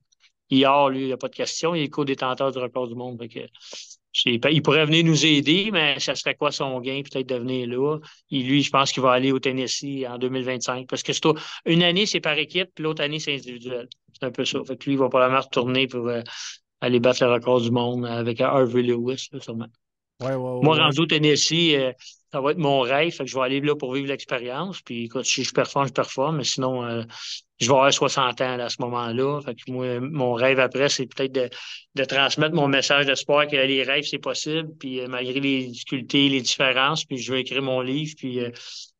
Hier, lui, il n'y a pas de question. Il est co-détenteur du record du monde. Fait que, il pourrait venir nous aider, mais ça serait quoi son gain, peut-être de venir là. Lui, je pense qu'il va aller au Tennessee en 2025. Parce que une année, c'est par équipe, puis l'autre année, c'est individuel. C'est un peu ça. Fait que lui, il va probablement retourner pour aller battre le record du monde avec Harvey Lewis, là, sûrement. Ouais, ouais, Moi, ouais, ouais. rendu au Tennessee, ça va être mon rêve. Fait que je vais aller là pour vivre l'expérience. Puis, écoute, si je performe, je performe. Mais sinon, je vais avoir 60 ans là, à ce moment-là. Fait que moi, mon rêve après, c'est peut-être de transmettre mon message d'espoir que les rêves, c'est possible. Puis, malgré les difficultés, les différences, puis je veux écrire mon livre. Puis,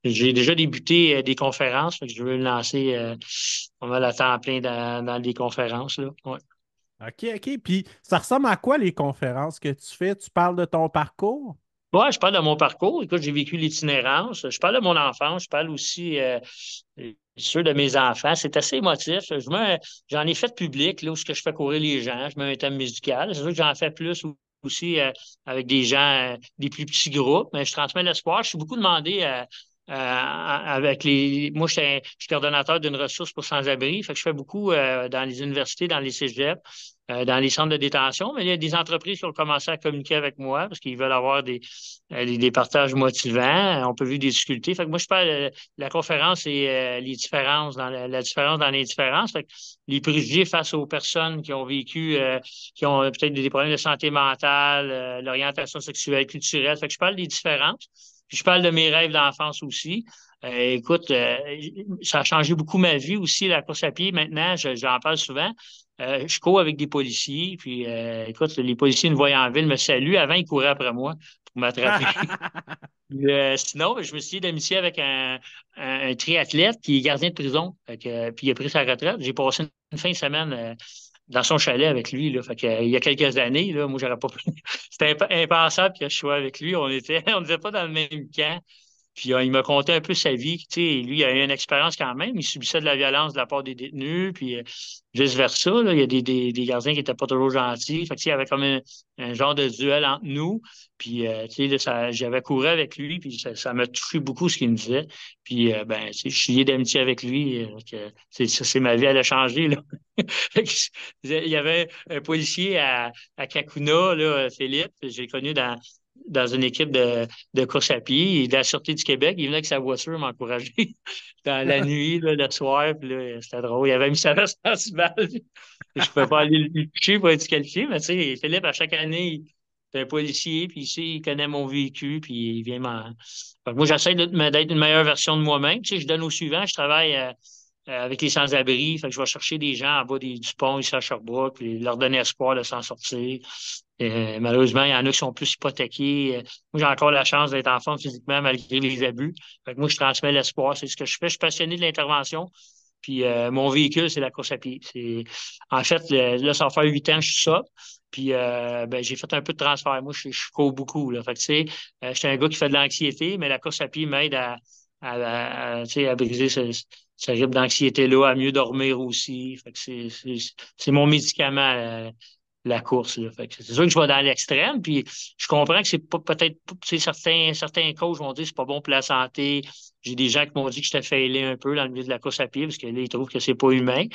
j'ai déjà débuté des conférences. Fait que je veux me lancer on va à temps plein dans des conférences, là. Ouais. OK, OK. Puis, ça ressemble à quoi les conférences que tu fais? Tu parles de ton parcours? Ouais, je parle de mon parcours. Écoute, j'ai vécu l'itinérance. Je parle de mon enfance. Je parle aussi, sûr, de mes enfants. C'est assez émotif. J'en ai fait public, là, où ce que je fais courir les gens. Je mets un thème musical. C'est sûr que j'en fais plus aussi avec des gens, des plus petits groupes, mais je transmets l'espoir. Je suis beaucoup demandé avec les. Moi, je suis coordonnateur d'une ressource pour sans-abri. Fait que je fais beaucoup dans les universités, dans les cégeps, dans les centres de détention. Mais il y a des entreprises qui ont commencé à communiquer avec moi parce qu'ils veulent avoir des partages motivants. On peut vivre des difficultés. Fait que moi, je parle la conférence et les différences la différence dans les différences. Fait que les préjugés face aux personnes qui ont vécu, qui ont peut-être des problèmes de santé mentale, l'orientation sexuelle, culturelle. Fait que je parle des différences. Puis je parle de mes rêves d'enfance aussi. Écoute, ça a changé beaucoup ma vie aussi, la course à pied. Maintenant, j'en parle souvent. Je cours avec des policiers, puis écoute, les policiers me voient en ville me saluent. Avant, ils couraient après moi pour m'attraper. Sinon, je me suis lié d'amitié avec un triathlète qui est gardien de prison. Fait que, puis il a pris sa retraite. J'ai passé une fin de semaine dans son chalet avec lui. Là. Fait que, il y a quelques années, là, moi, j'aurais pas pu. C'était impensable que je sois avec lui. On n'était pas dans le même camp. Puis il m'a conté un peu sa vie. Tu sais, lui, il a eu une expérience quand même. Il subissait de la violence de la part des détenus, puis vice-versa. Là, il y a des gardiens qui n'étaient pas toujours gentils. Fait que, tu sais, il y avait comme un genre de duel entre nous. Puis, tu sais, j'avais couru avec lui, puis ça m'a touché beaucoup ce qu'il me disait. Puis, ben, tu sais, je suis lié d'amitié avec lui. C'est ma vie, elle a changé, là. Fait que, il y avait un policier à Kakuna, là, Philippe, j'ai connu dans une équipe de course à pied. Il est de la Sûreté du Québec. Il venait avec sa voiture m'encourager dans la nuit, là, le soir. Puis là, c'était drôle. Il avait mis sa veste en balle. Je ne pouvais pas aller le toucher pour être disqualifié. Mais tu sais, Philippe, à chaque année, C'est un policier, puis ici, il connaît mon vécu, puis il vient m'en... Fait que moi, j'essaie d'être une meilleure version de moi-même. Tu sais, je donne au suivant, je travaille avec les sans-abri, fait que je vais chercher des gens en bas du pont ici à Sherbrooke, puis leur donner espoir de s'en sortir. Malheureusement, il y en a qui sont plus hypothéqués. Moi, j'ai encore la chance d'être en forme physiquement malgré les abus. Fait que moi, je transmets l'espoir, c'est ce que je fais. Je suis passionné de l'intervention. Puis mon véhicule, c'est la course à pied. En fait, là, ça va faire 8 ans que je suis ça. Puis ben, j'ai fait un peu de transfert. Moi, je cours beaucoup. Là. Fait que, tu sais, je suis un gars qui fait de l'anxiété, mais la course à pied m'aide tu sais, à briser ce rythme d'anxiété-là, à mieux dormir aussi. Fait que c'est mon médicament, la course. Là. Fait que c'est sûr que je vais dans l'extrême, puis je comprends que c'est pas peut-être, tu sais, certains coachs vont dire que c'est pas bon pour la santé. J'ai des gens qui m'ont dit que j'étais failé un peu dans le milieu de la course à pied parce que là, ils trouvent que c'est pas humain.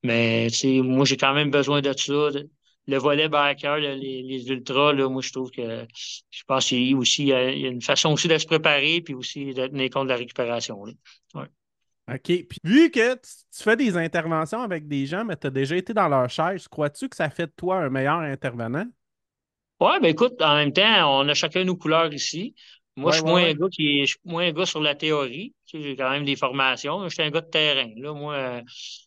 Mais tu sais, moi, j'ai quand même besoin de ça. Le volet biker, les ultras, là, moi, je trouve que je pense qu'il y a aussi il y a une façon aussi de se préparer puis aussi de tenir compte de la récupération. Là. Ouais. OK. Puis vu que tu fais des interventions avec des gens, mais tu as déjà été dans leur chaise, crois-tu que ça fait de toi un meilleur intervenant? Ouais, ben écoute, en même temps, on a chacun nos couleurs ici. Moi, je Ouais, suis ouais, moins un ouais. gars je suis moins un gars sur la théorie. Tu sais, j'ai quand même des formations. Je suis un gars de terrain. Là, moi,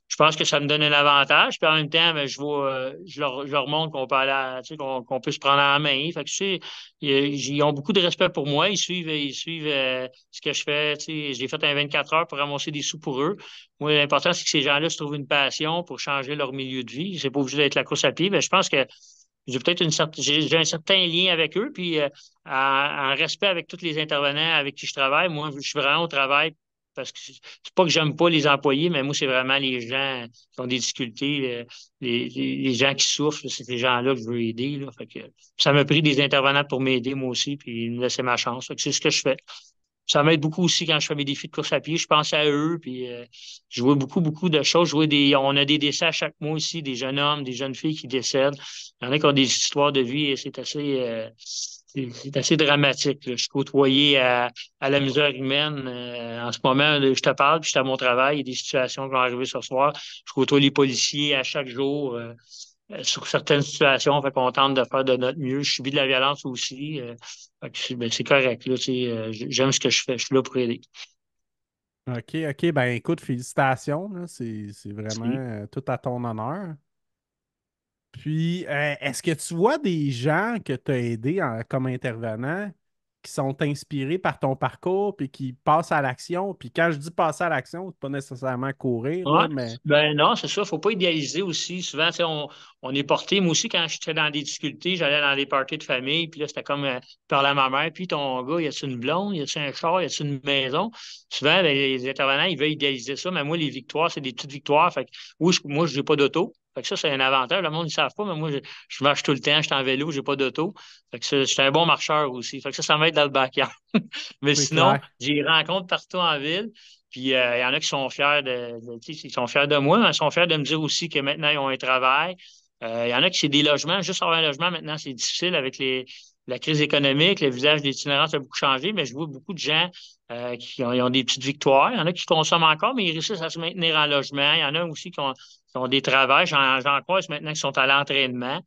je pense que ça me donne un avantage. Puis en même temps, ben, je leur montre qu'on peut aller tu sais, qu'on peut se prendre en main. Fait que, tu sais, ils ont beaucoup de respect pour moi. Ils suivent ce que je fais. Tu sais, j'ai fait un 24 heures pour ramasser des sous pour eux. Moi, l'important, c'est que ces gens-là se trouvent une passion pour changer leur milieu de vie. C'est pas obligé d'être la course à pied. Mais je pense que j'ai un certain lien avec eux, puis en respect avec tous les intervenants avec qui je travaille. Moi, je suis vraiment au travail parce que c'est pas que j'aime pas les employés, mais moi, c'est vraiment les gens qui ont des difficultés, les gens qui souffrent, c'est ces gens-là que je veux aider. Là. Fait que, ça m'a pris des intervenants pour m'aider, moi aussi, puis me laisser ma chance. Fait que c'est ce que je fais. Ça m'aide beaucoup aussi quand je fais mes défis de course à pied. Je pense à eux, puis je vois beaucoup de choses. On a des décès à chaque mois ici, des jeunes hommes, des jeunes filles qui décèdent. Il y en a qui ont des histoires de vie et c'est assez dramatique. Là. Je suis côtoyé à la misère humaine. En ce moment, là, je te parle, puis je suis à mon travail. Il y a des situations qui vont arriver ce soir. Je côtoie les policiers à chaque jour. Sur certaines situations, fait qu'on tente de faire de notre mieux. Je subis de la violence aussi. Fait que ben, c'est correct. Là, tu sais, j'aime ce que je fais. Je suis là pour aider. OK, OK. Ben écoute, félicitations. Là. C'est vraiment Merci. tout à ton honneur. Puis, est-ce que tu vois des gens que tu as aidés comme intervenant qui sont inspirés par ton parcours puis qui passent à l'action? Puis quand je dis passer à l'action, c'est pas nécessairement courir, Ouais. là, mais Ben non, c'est ça. Faut pas idéaliser aussi. Souvent, tu sais, on est porté. Moi aussi, quand j'étais dans des difficultés, j'allais dans des parties de famille, puis là, c'était comme parler à ma mère, puis ton gars, y a-tu une blonde, y a-tu un char, y a-tu une maison? Souvent, ben, les intervenants, ils veulent idéaliser ça, mais moi, les victoires, c'est des petites victoires. Fait que oui, moi, je n'ai pas d'auto. Fait que ça, c'est un avantage. Le monde, ils ne savent pas, mais moi, je marche tout le temps, je suis en vélo, j'ai pas d'auto. Fait que j'étais un bon marcheur aussi. Fait que ça m'aide dans le backyard. Mais c'est sinon, clair. j'ai des rencontres partout en ville. Puis il y en a qui sont fiers tu sais, ils sont fiers de moi, mais ils sont fiers de me dire aussi que maintenant ils ont un travail. Il y en a qui c'est des logements, juste avoir un logement maintenant, c'est difficile avec la crise économique, le visage de l'itinérance a beaucoup changé, mais je vois beaucoup de gens ils ont des petites victoires. Il y en a qui consomment encore, mais ils réussissent à se maintenir en logement. Il y en a aussi qui ont des travails. J'en croise maintenant qui sont à l'entraînement.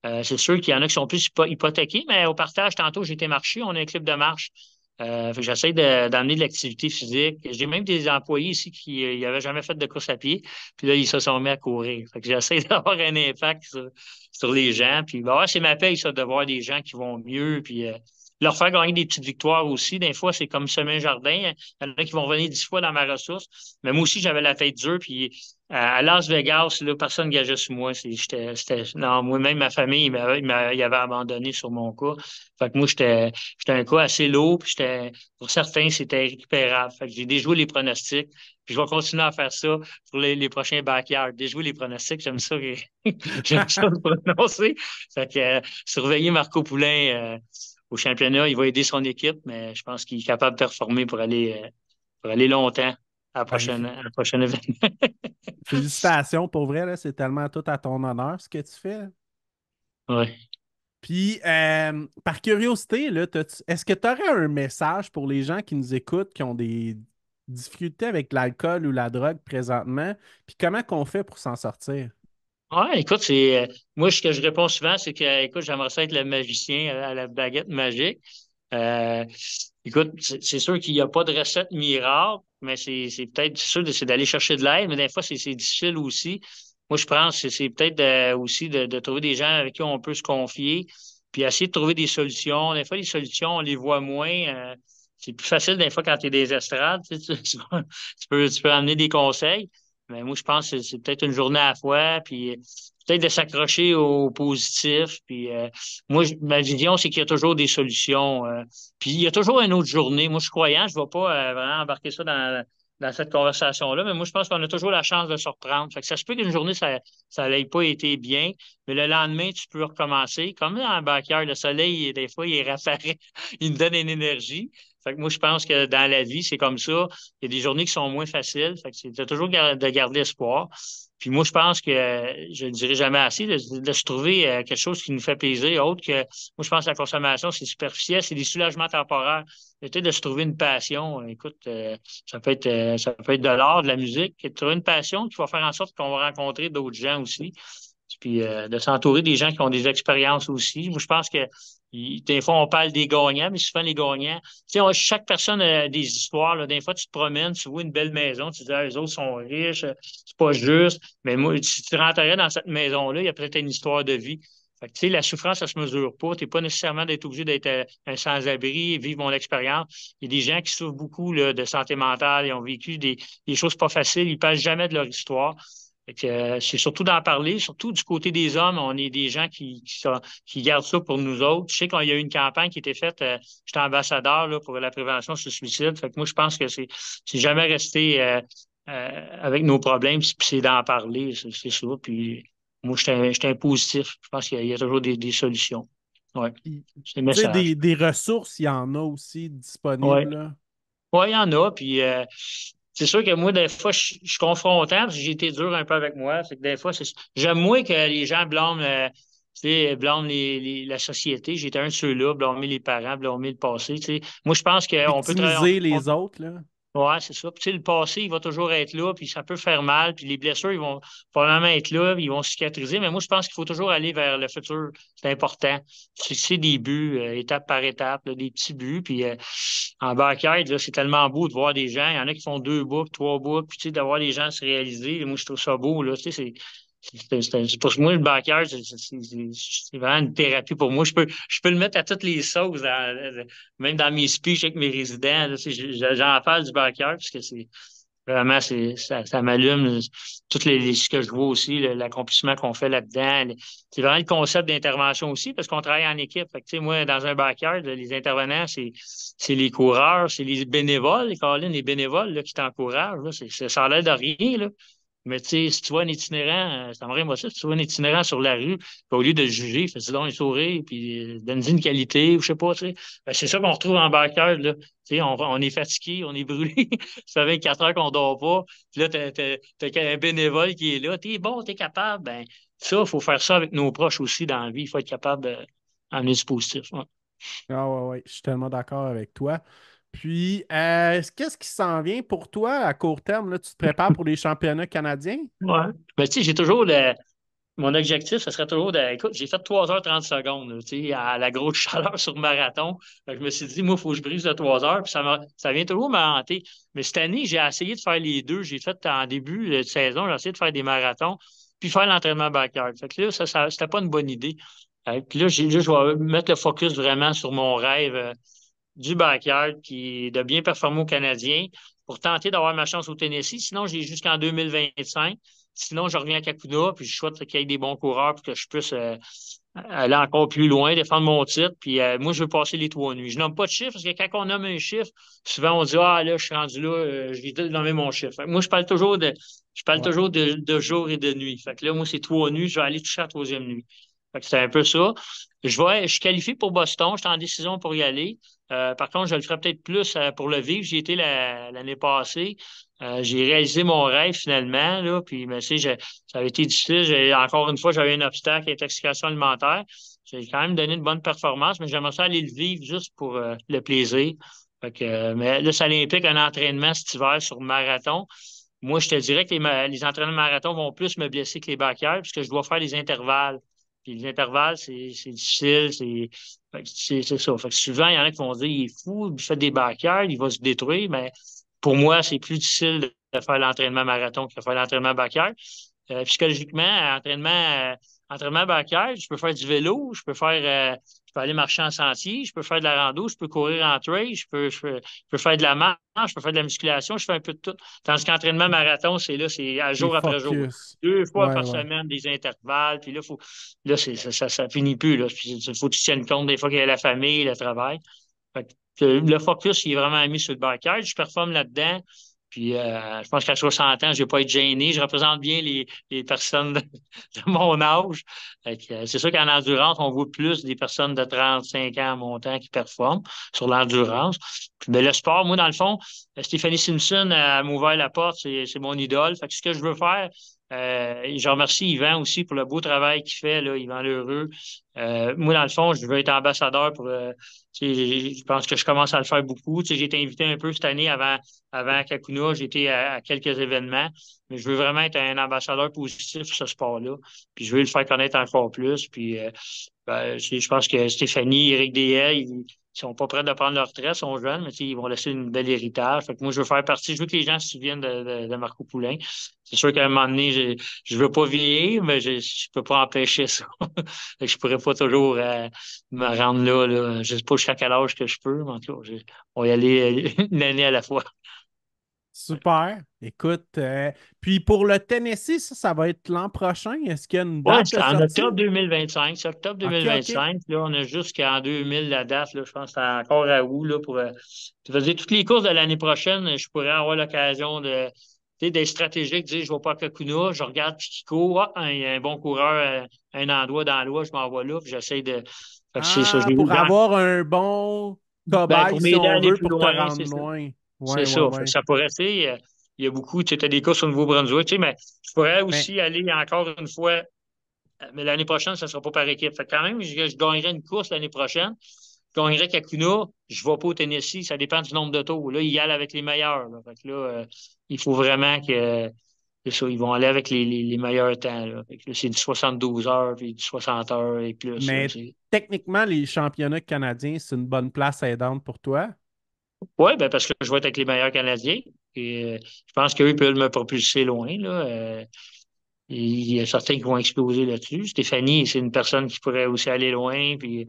C'est sûr qu'il y en a qui sont plus hypothéqués, mais au partage, tantôt, j'ai été marcher, on a un clip de marche. Fait que j'essaie d'amener de l'activité physique. J'ai même des employés ici qui n'avaient jamais fait de course à pied, puis là, ils se sont mis à courir. Fait que j'essaie d'avoir un impact sur les gens. Puis bah, ouais, c'est ma paye, ça, de voir des gens qui vont mieux, puis leur faire gagner des petites victoires aussi. Des fois, c'est comme semer un jardin. Il y en a qui vont venir 10 fois dans ma ressource. Mais moi aussi, j'avais la tête dure, puis à Las Vegas, là, personne ne gageait sur moi. Non, moi-même, ma famille, il avait abandonné sur mon cas. Fait que moi, j'étais un cas assez lourd, puis pour certains, c'était récupérable. Fait que j'ai déjoué les pronostics, puis je vais continuer à faire ça pour les prochains backyards. Déjouer les pronostics, j'aime ça, j'aime ça le prononcer. Fait que surveiller Marco Poulain au championnat, il va aider son équipe, mais je pense qu'il est capable de performer pour aller longtemps Ben, à la prochaine événement. félicitations pour vrai, là, c'est tellement tout à ton honneur ce que tu fais. Ouais. Puis, par curiosité, là, est-ce que tu aurais un message pour les gens qui nous écoutent, qui ont des difficultés avec l'alcool ou la drogue présentement? Puis comment qu'on fait pour s'en sortir? Ouais, écoute, moi, ce que je réponds souvent, c'est que, écoute, j'aimerais ça être le magicien à la baguette magique. Euh, Écoute, c'est sûr qu'il n'y a pas de recette miracle, mais c'est peut-être sûr c'est d'aller chercher de l'aide, mais des fois, c'est difficile aussi. Moi, je pense que c'est peut-être aussi de trouver des gens avec qui on peut se confier, puis essayer de trouver des solutions. Des fois, les solutions, on les voit moins. C'est plus facile des fois quand tu es des estrades, tu peux amener des conseils. Mais moi, je pense que c'est peut-être une journée à la fois, puis peut-être de s'accrocher au positif. Puis moi, ma vision, c'est qu'il y a toujours des solutions. Puis il y a toujours une autre journée. Moi, je suis croyant, je ne vais pas vraiment embarquer ça dans cette conversation-là, mais moi, je pense qu'on a toujours la chance de se reprendre. Fait que ça se peut qu'une journée, ça n'ait pas été bien, mais le lendemain, tu peux recommencer. Comme dans le backyard, le soleil, des fois, il réapparaît, il nous donne une énergie. Fait que moi, je pense que dans la vie, c'est comme ça. Il y a des journées qui sont moins faciles. Fait que c'est toujours de garder espoir. Puis moi, je pense que je ne dirai jamais assez de se trouver quelque chose qui nous fait plaisir, autre que moi, je pense que la consommation, c'est superficiel, c'est des soulagements temporaires. Peut-être de se trouver une passion. Écoute, ça peut être de l'art, de la musique, et de trouver une passion qui va faire en sorte qu'on va rencontrer d'autres gens aussi. Puis de s'entourer des gens qui ont des expériences aussi. Moi, je pense que des fois, on parle des gagnants, mais souvent les gagnants, tu sais, chaque personne a des histoires. Là. Des fois, tu te promènes, tu vois une belle maison, tu te dis, ah, les autres sont riches, c'est pas juste. Mais moi, si tu rentrais dans cette maison-là, il y a peut-être une histoire de vie. Fait que, tu sais, la souffrance, ça se mesure pas. Tu n'es pas nécessairement d'être obligé d'être un sans-abri, vivre mon expérience. Il y a des gens qui souffrent beaucoup là, de santé mentale, ils ont vécu des choses pas faciles, ils parlent jamais de leur histoire. Fait que, c'est surtout d'en parler, surtout du côté des hommes, on est des gens qui gardent ça pour nous autres. Je sais qu'il y a eu une campagne qui a été faite, j'étais ambassadeur là, pour la prévention sur le suicide. Fait que moi, je pense que c'est jamais rester avec nos problèmes, puis c'est d'en parler, c'est ça. Puis moi, j'étais un positif. Je pense qu'il y a toujours des solutions. Ouais, Puis, c'est le tu sais, message. des ressources, il y en a aussi Ouais. disponibles, là. Ouais, il y en a. Puis c'est sûr que moi, des fois, je suis confrontant parce que j'ai été dur un peu avec moi. C'est que des fois, j'aime moins que les gens blâment, tu sais, blâment la société. J'étais un de ceux-là, blâmer les parents, blâmer le passé. Tu sais. Moi, je pense qu'on peut travailler. Victimiser les autres, là. Ouais, c'est ça. Puis, tu sais, le passé, il va toujours être là, puis ça peut faire mal, puis les blessures, ils vont probablement être là, puis ils vont cicatriser. Mais moi, je pense qu'il faut toujours aller vers le futur. C'est important. Fixer des buts, étape par étape, là, des petits buts. Puis en backyard, là, c'est tellement beau de voir des gens. Il y en a qui font 2 boucles, 3 boucles, puis tu sais, d'avoir les gens se réaliser. Moi, je trouve ça beau, là. Tu sais, pour moi, le backyard, c'est vraiment une thérapie pour moi. Je peux le mettre à toutes les sauces, même dans mes speeches avec mes résidents. Là, tu sais, j'en parle du backyard parce que c'est vraiment, ça m'allume tout ce que je vois aussi, l'accomplissement qu'on fait là-dedans. C'est vraiment le concept d'intervention aussi parce qu'on travaille en équipe. Fait que, tu sais, moi, dans un backyard, là, les intervenants, c'est les coureurs, c'est les bénévoles, les bénévoles là, qui t'encouragent. Là. Ça a l'air de rien, là. Mais tu sais, si tu vois un itinérant, ça me rend ça, si tu vois un itinérant sur la rue, puis au lieu de le juger, fais-lui donc un sourire, puis donne-lui une qualité, ou je sais pas, tu sais. Ben, c'est ça qu'on retrouve en backyard, là. Tu sais, on est fatigué, on est brûlé. Ça fait 4 heures qu'on dort pas. Puis là, t'as un bénévole qui est là. T'es bon, t'es capable. Ben, ça, il faut faire ça avec nos proches aussi dans la vie. Il faut être capable d'amener du positif. Ouais. Ah ouais, ouais, je suis tellement d'accord avec toi. Puis, qu'est-ce qui s'en vient pour toi à court terme? Là, tu te prépares pour les championnats canadiens? Ouais. Ben, tu sais, j'ai toujours mon objectif, ce serait toujours de. Écoute, j'ai fait 3h30 là, tu sais, à la grosse chaleur sur marathon. Fait que je me suis dit, moi, il faut que je brise de 3 heures, puis ça vient toujours me hanter. Mais cette année, j'ai essayé de faire les deux. J'ai fait en début de saison, j'ai essayé de faire des marathons, puis faire l'entraînement backyard. Fait que là, c'était pas une bonne idée. Puis là, je vais mettre le focus vraiment sur mon rêve du backyard, puis de bien performer aux Canadiens pour tenter d'avoir ma chance au Tennessee. Sinon, j'ai jusqu'en 2025. Sinon, je reviens à Kakuna, puis je souhaite qu'il y ait des bons coureurs pour que je puisse aller encore plus loin, défendre mon titre. Puis moi, je veux passer les 3 nuits. Je nomme pas de chiffre, parce que quand on nomme un chiffre, souvent on dit ah là, je suis rendu là, je vais nommer mon chiffre. Fait que moi, je parle Ouais. toujours de jour et de nuit. Fait que là, moi, c'est 3 nuits, je vais aller toucher la troisième nuit. Fait que c'est un peu ça. Je suis qualifié pour Boston, je suis en décision pour y aller. Par contre, je le ferai peut-être plus pour le vivre. J'y étais l'année passée. J'ai réalisé mon rêve finalement, là, puis mais, tu sais, ça avait été difficile. Encore une fois, j'avais un obstacle, intoxication alimentaire. J'ai quand même donné une bonne performance, mais j'aimerais ça aller le vivre juste pour le plaisir. Fait que, mais là, ça implique un entraînement cet hiver sur marathon. Moi, je te dirais que les entraînements marathon vont plus me blesser que les backyards puisque je dois faire les intervalles. Puis les intervalles, c'est difficile, c'est ça. Fait que souvent, il y en a qui vont dire, il est fou, il fait des backyards, il va se détruire, mais pour moi, c'est plus difficile de faire l'entraînement marathon que de faire l'entraînement backyard. Psychologiquement, entraînement backyard, je peux faire du vélo, je peux aller marcher en sentier, je peux faire de la rando, je peux courir en trail, je peux faire de la marche, je peux faire de la musculation, je fais un peu de tout. Tandis qu'entraînement marathon, c'est à T'es jour après jour. focus. 2 fois Ouais, par ouais. semaine, des intervalles, puis là, ça finit plus, là. Puis, il faut que tu tiennes compte des fois qu'il y a la famille, le travail. Fait que le focus, il est vraiment mis sur le backyard. Je performe là-dedans. Puis je pense qu'à 60 ans, je vais pas être gêné. Je représente bien les personnes de mon âge. Fait que, c'est sûr qu'en endurance, on voit plus des personnes de 35 ans à montant qui performent sur l'endurance. Mais le sport, moi, dans le fond, Stéphanie Simpson m'a ouvert la porte, c'est mon idole. Fait que ce que je veux faire, je remercie Yvan aussi pour le beau travail qu'il fait, là, Yvan Lheureux. Moi, dans le fond, je veux être ambassadeur pour tu sais, je pense que je commence à le faire beaucoup. Tu sais, j'ai été invité un peu cette année avant Kakuna. J'ai été à quelques événements, mais je veux vraiment être un ambassadeur positif sur ce sport-là. Puis je veux le faire connaître encore plus. Puis je pense que Stéphanie, Éric Deshaies, ils sont pas prêts de prendre leur retraite, ils sont jeunes, mais tu sais, ils vont laisser une belle héritage. Fait que moi, je veux faire partie, je veux que les gens se souviennent de Marco Poulain. C'est sûr qu'à un moment donné, je veux pas vieillir, mais je peux pas empêcher ça. Fait que je pourrais pas toujours me rendre là. Je sais pas jusqu'à quel âge que je peux, mais en tout cas, on va y aller une année à la fois. Super. Écoute, puis pour le Tennessee, ça va être l'an prochain. Est-ce qu'il y a une Ouais, date c'est de en sortie? octobre 2025. C'est octobre OK, OK. 2025. Là, on a jusqu'en 2000 la date. Là, je pense que c'est encore à août. Là, pour, tu veux dire, toutes les courses de l'année prochaine, je pourrais avoir l'occasion tu sais, d'être stratégique, de dire je ne vais pas à Kakuna, je regarde qui court. Ah, il y a un bon coureur à un endroit dans l'Ouest, je m'envoie là, puis j'essaie de. Fait que c'est ça, Ah, j'ai eu pour avoir un bon cobaye, pour si m'aider à on aller veut, plus pour te loin, rendre c'est ça. loin. C'est Ouais, ouais, ça. Fait que ouais. ça pourrait, tu sais, il y a beaucoup, tu sais, t'as des courses au Nouveau-Brunswick, tu sais, mais je pourrais Mais aussi aller encore une fois mais l'année prochaine, ça ne sera pas par équipe. Fait que quand même, je gagnerai une course l'année prochaine. Je gagnerai Kakuna. Je ne vais pas au Tennessee. Ça dépend du nombre de tours. Là, ils y allent avec les meilleurs. Là. Fait que là, il faut vraiment que. C'est ça, ils vont aller avec les meilleurs temps. Là. Fait que là, c'est du 72 heures, puis du 60 heures et plus. Là, Mais techniquement, les championnats canadiens, c'est une bonne place aidante pour toi. oui, ben parce que je vais être avec les meilleurs Canadiens. Et, je pense qu'eux peuvent me propulser loin. Là. Il y a certains qui vont exploser là-dessus. Stéphanie, c'est une personne qui pourrait aussi aller loin. Puis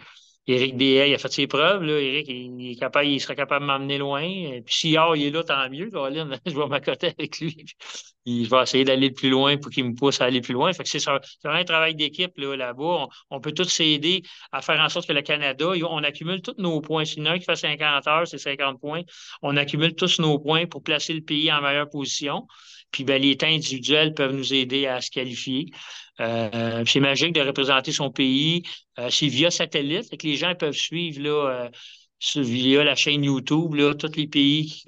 Éric Deshaies, il a fait ses preuves. Là. Éric, il serait capable de m'emmener loin. Et puis si il est là, tant mieux. Colin, je vais m'accoter avec lui. Il va essayer d'aller le plus loin pour qu'il me pousse à aller plus loin. Fait que c'est vraiment un travail d'équipe là-bas. On peut tous s'aider à faire en sorte que le Canada, on accumule tous nos points. S'il y en a un qui fait 50 heures, c'est 50 points. On accumule tous nos points pour placer le pays en meilleure position. Puis ben, les temps individuels peuvent nous aider à se qualifier. C'est magique de représenter son pays. C'est via satellite, fait que les gens peuvent suivre là, via la chaîne YouTube, là, tous les pays.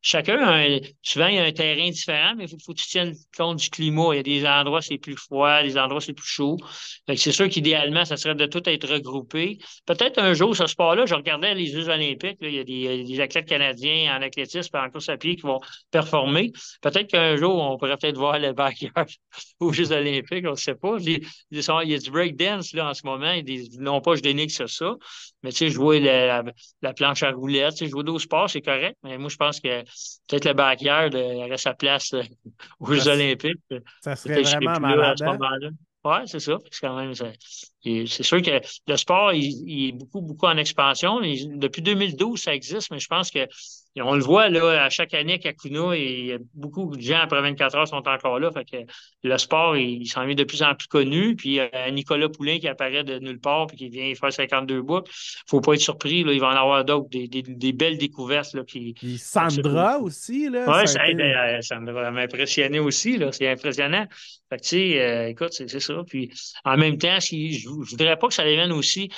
Chacun, souvent, il y a un terrain différent, mais il faut que tu tiennes compte du climat. Il y a des endroits, c'est plus froid, des endroits, c'est plus chaud. Fait que c'est sûr qu'idéalement, ça serait de tout être regroupé. Peut-être un jour, ce sport-là, je regardais les Jeux olympiques, là, il y a des athlètes canadiens en athlétisme et en course à pied qui vont performer. Peut-être qu'un jour, on pourrait peut-être voir le backyard aux Jeux olympiques, on ne sait pas. Il y a du breakdance là, en ce moment. Non pas je dénigre ça, mais tu sais, jouer la planche à roulettes, tu sais, jouer d'autres sports, c'est correct. Mais moi, je pense que peut-être le backyard aurait sa place aux Ça, Jeux olympiques. ça serait Peut-être que je serai vraiment plus là à malade, ce hein? moment-là. Ouais, c'est ça. C'est quand même ça. C'est sûr que le sport, il est beaucoup, beaucoup en expansion. Depuis 2012, ça existe, mais je pense que on le voit là, à chaque année à Kakuna, et il y a beaucoup de gens après 24 heures sont encore là. Fait que le sport, il s'en vient de plus en plus connu. Puis Nicolas Poulain qui apparaît de nulle part puis qui vient faire 52 boucles. Faut pas être surpris, là, il va en avoir d'autres, des belles découvertes là, qui. Puis Fait que Sandra aussi, là, ouais, ça a été. ça va m'impressionner aussi, là. C'est impressionnant. Fait que, tu sais, écoute, c'est ça. Puis, en même temps, si, je voudrais pas que ça devienne aussi.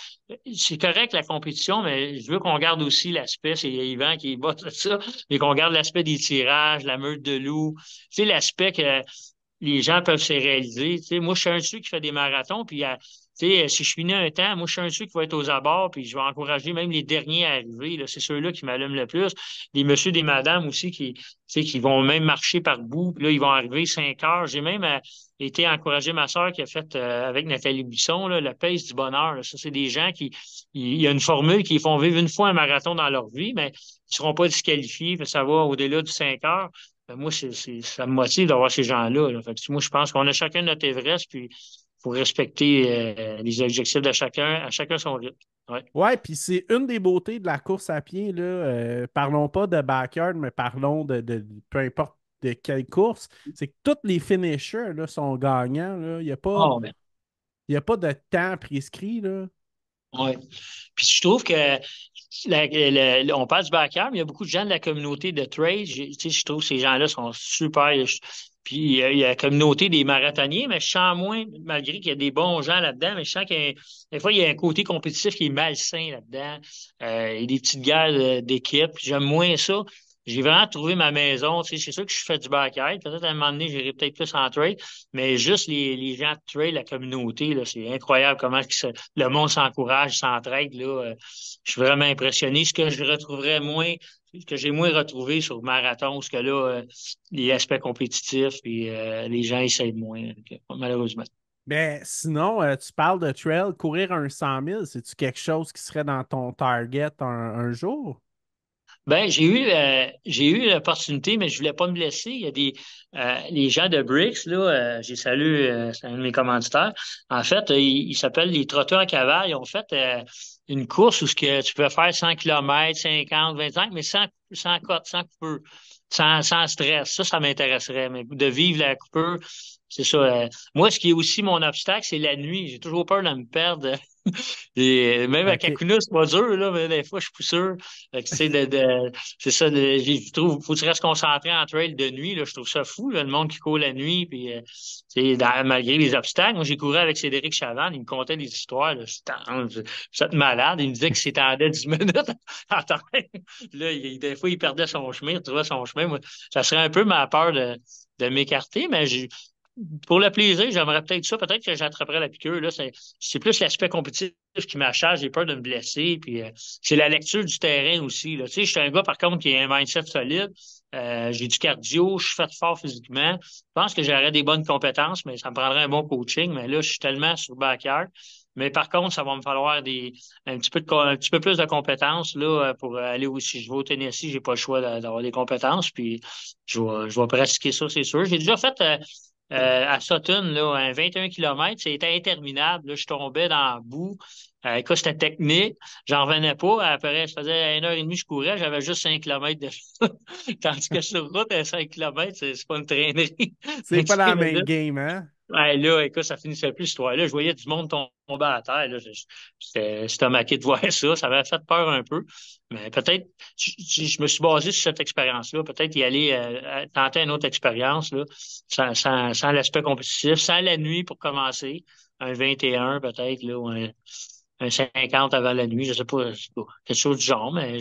C'est correct la compétition, mais je veux qu'on garde aussi l'aspect, c'est Yvan qui est bas de ça, mais qu'on garde l'aspect des tirages, la meute de loup. Tu sais, l'aspect que les gens peuvent se réaliser. Tu sais, moi, je suis un de ceux qui fait des marathons, puis tu sais, si je finis un temps, moi, je suis un de ceux qui va être aux abords, puis je vais encourager même les derniers à arriver. Là, c'est ceux-là qui m'allument le plus. Les messieurs, des madames aussi tu sais, qui vont même marcher par bout, puis là, ils vont arriver 5 heures. J'ai même été encourager ma sœur qui a fait avec Nathalie Buisson, là, le pace du bonheur. Là. Ça, c'est des gens il y a une formule qui font vivre une fois un marathon dans leur vie, mais ils seront pas disqualifiés, puis ça va au-delà du 5 heures. Ben, moi, ça me motive d'avoir ces gens-là. Là. Fait que, moi, je pense qu'on a chacun notre Everest, puis il faut respecter les objectifs de chacun, à chacun son rythme. Ouais. Ouais, puis c'est une des beautés de la course à pied, là. Parlons pas de backyard, mais parlons de peu importe de quelle course. C'est que tous les finishers là, sont gagnants. Là. Oh, ben, Il y a pas de temps prescrit. Là. ouais. Puis je trouve que on parle du backyard, mais il y a beaucoup de gens de la communauté de trail. Tu sais, je trouve que ces gens-là sont super. Puis il y a la communauté des marathoniens, mais je sens moins, malgré qu'il y a des bons gens là-dedans, mais je sens des fois, il y a un côté compétitif qui est malsain là-dedans. Il y a des petites guerres d'équipe. J'aime moins ça. J'ai vraiment trouvé ma maison. Tu sais, c'est sûr que je fais du backyard. Peut-être à un moment donné, j'irai peut-être plus en trail, mais juste les gens de trail, la communauté, là, c'est incroyable comment le monde s'encourage, s'entraide. Là, je suis vraiment impressionné. Ce que je retrouverais moins, ce que j'ai moins retrouvé sur le marathon, ce que là, les aspects compétitifs, puis les gens essayent moins, malheureusement. Ben, sinon, tu parles de trail, courir un 100 000, c'est-tu quelque chose qui serait dans ton target un jour? Ben, j'ai eu l'opportunité, mais je voulais pas me blesser. Il y a les gens de Bricks, là, j'ai salué, c'est un de mes commanditaires. En fait, ils s'appellent les trotteurs à cavale. Ils ont fait une course où ce que tu peux faire 100 km, 50, 25, mais sans cote, sans coupeur, sans stress. Ça m'intéresserait. Mais de vivre la coupeur, c'est ça. Moi, ce qui est aussi mon obstacle, c'est la nuit. J'ai toujours peur de me perdre. Et même à OK. Kakuna, c'est pas dur, là, mais des fois, je suis plus sûr. Fait que, tu sais, c'est ça, je trouve, faut que tu restes concentré en trail de nuit, là. Je trouve ça fou, là, le monde qui court la nuit, puis, malgré les obstacles. Moi, j'ai couru avec Cédric Chavannes, il me contait des histoires, là. C'était malade. Il me disait qu'il s'étendait 10 minutes en temps. Là, des fois, il perdait son chemin, il retrouvait son chemin. Moi, ça serait un peu ma peur de m'écarter, mais pour le plaisir, j'aimerais peut-être ça. Peut-être que j'attraperais la piqûre. Là, c'est plus l'aspect compétitif qui m'achète. J'ai peur de me blesser. Puis c'est la lecture du terrain aussi. Là. Tu sais, je suis un gars, par contre, qui a un mindset solide. J'ai du cardio, je suis fait fort physiquement. Je pense que j'aurais des bonnes compétences, mais ça me prendrait un bon coaching. Mais là, je suis tellement sur le backyard. Mais par contre, ça va me falloir un petit peu plus de compétences là pour aller aussi. Je vais au Tennessee, j'ai pas le choix d'avoir des compétences. Puis je vais pratiquer ça, c'est sûr. J'ai déjà fait à Sutton, là, un 21 km, c'était interminable. Là, je tombais dans le bout. Écoute, c'était technique. J'en revenais pas. Après, je faisais 1 heure et demie, je courais. J'avais juste 5 kilomètres de Tandis que sur route, 5 kilomètres, c'est pas une traînerie. C'est pas la même game, hein? Ouais, là, écoute, ça finissait plus, cette histoire-là. Je voyais du monde tomber à terre. Là. J'étais stomaqué de voir ça. Ça m'avait fait peur un peu. Mais peut-être, je me suis basé sur cette expérience-là. Peut-être y aller tenter une autre expérience, là, sans l'aspect compétitif, sans la nuit pour commencer. Un 21 peut-être, là, ou un 50 avant la nuit. Je sais pas, quelque chose du genre, mais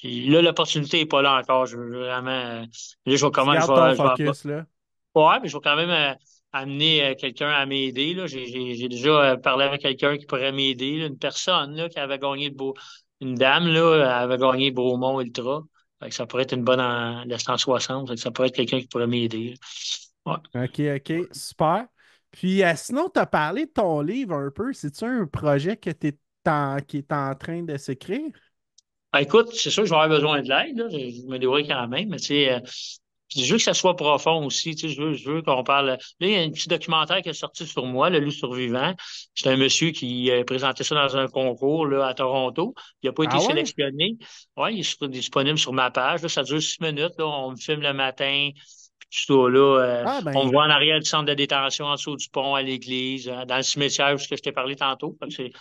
là, l'opportunité est pas là encore. Je veux vraiment. Là, je vais Tu comment gardes ton focus, là. ouais, mais je vais quand même amener quelqu'un à m'aider. Là. J'ai déjà parlé avec quelqu'un qui pourrait m'aider, là, une personne là, qui avait gagné une dame là, elle avait gagné Bromont Ultra. Fait que ça pourrait être une bonne le 160. Fait que ça pourrait être quelqu'un qui pourrait m'aider. Ouais. OK, OK, super. Puis sinon, tu as parlé de ton livre un peu. C'est-tu un projet qui est en train de s'écrire? Écoute, c'est sûr que je vais avoir besoin de l'aide. Là. Je me débrouille quand même, mais tu sais, puis je veux que ça soit profond aussi. Tu sais, je veux qu'on parle. Là, il y a un petit documentaire qui est sorti sur moi, Le Loup survivant. C'est un monsieur qui a présenté ça dans un concours là, à Toronto. Il n'a pas été Ah ouais? sélectionné. Ouais, il est disponible sur ma page. Là, ça dure 6 minutes. Là, on me filme le matin. Puis tout ça, là, Ah on me ben, voit en arrière du centre de détention, en dessous du pont, à l'église, dans le cimetière où je t'ai parlé tantôt. Fait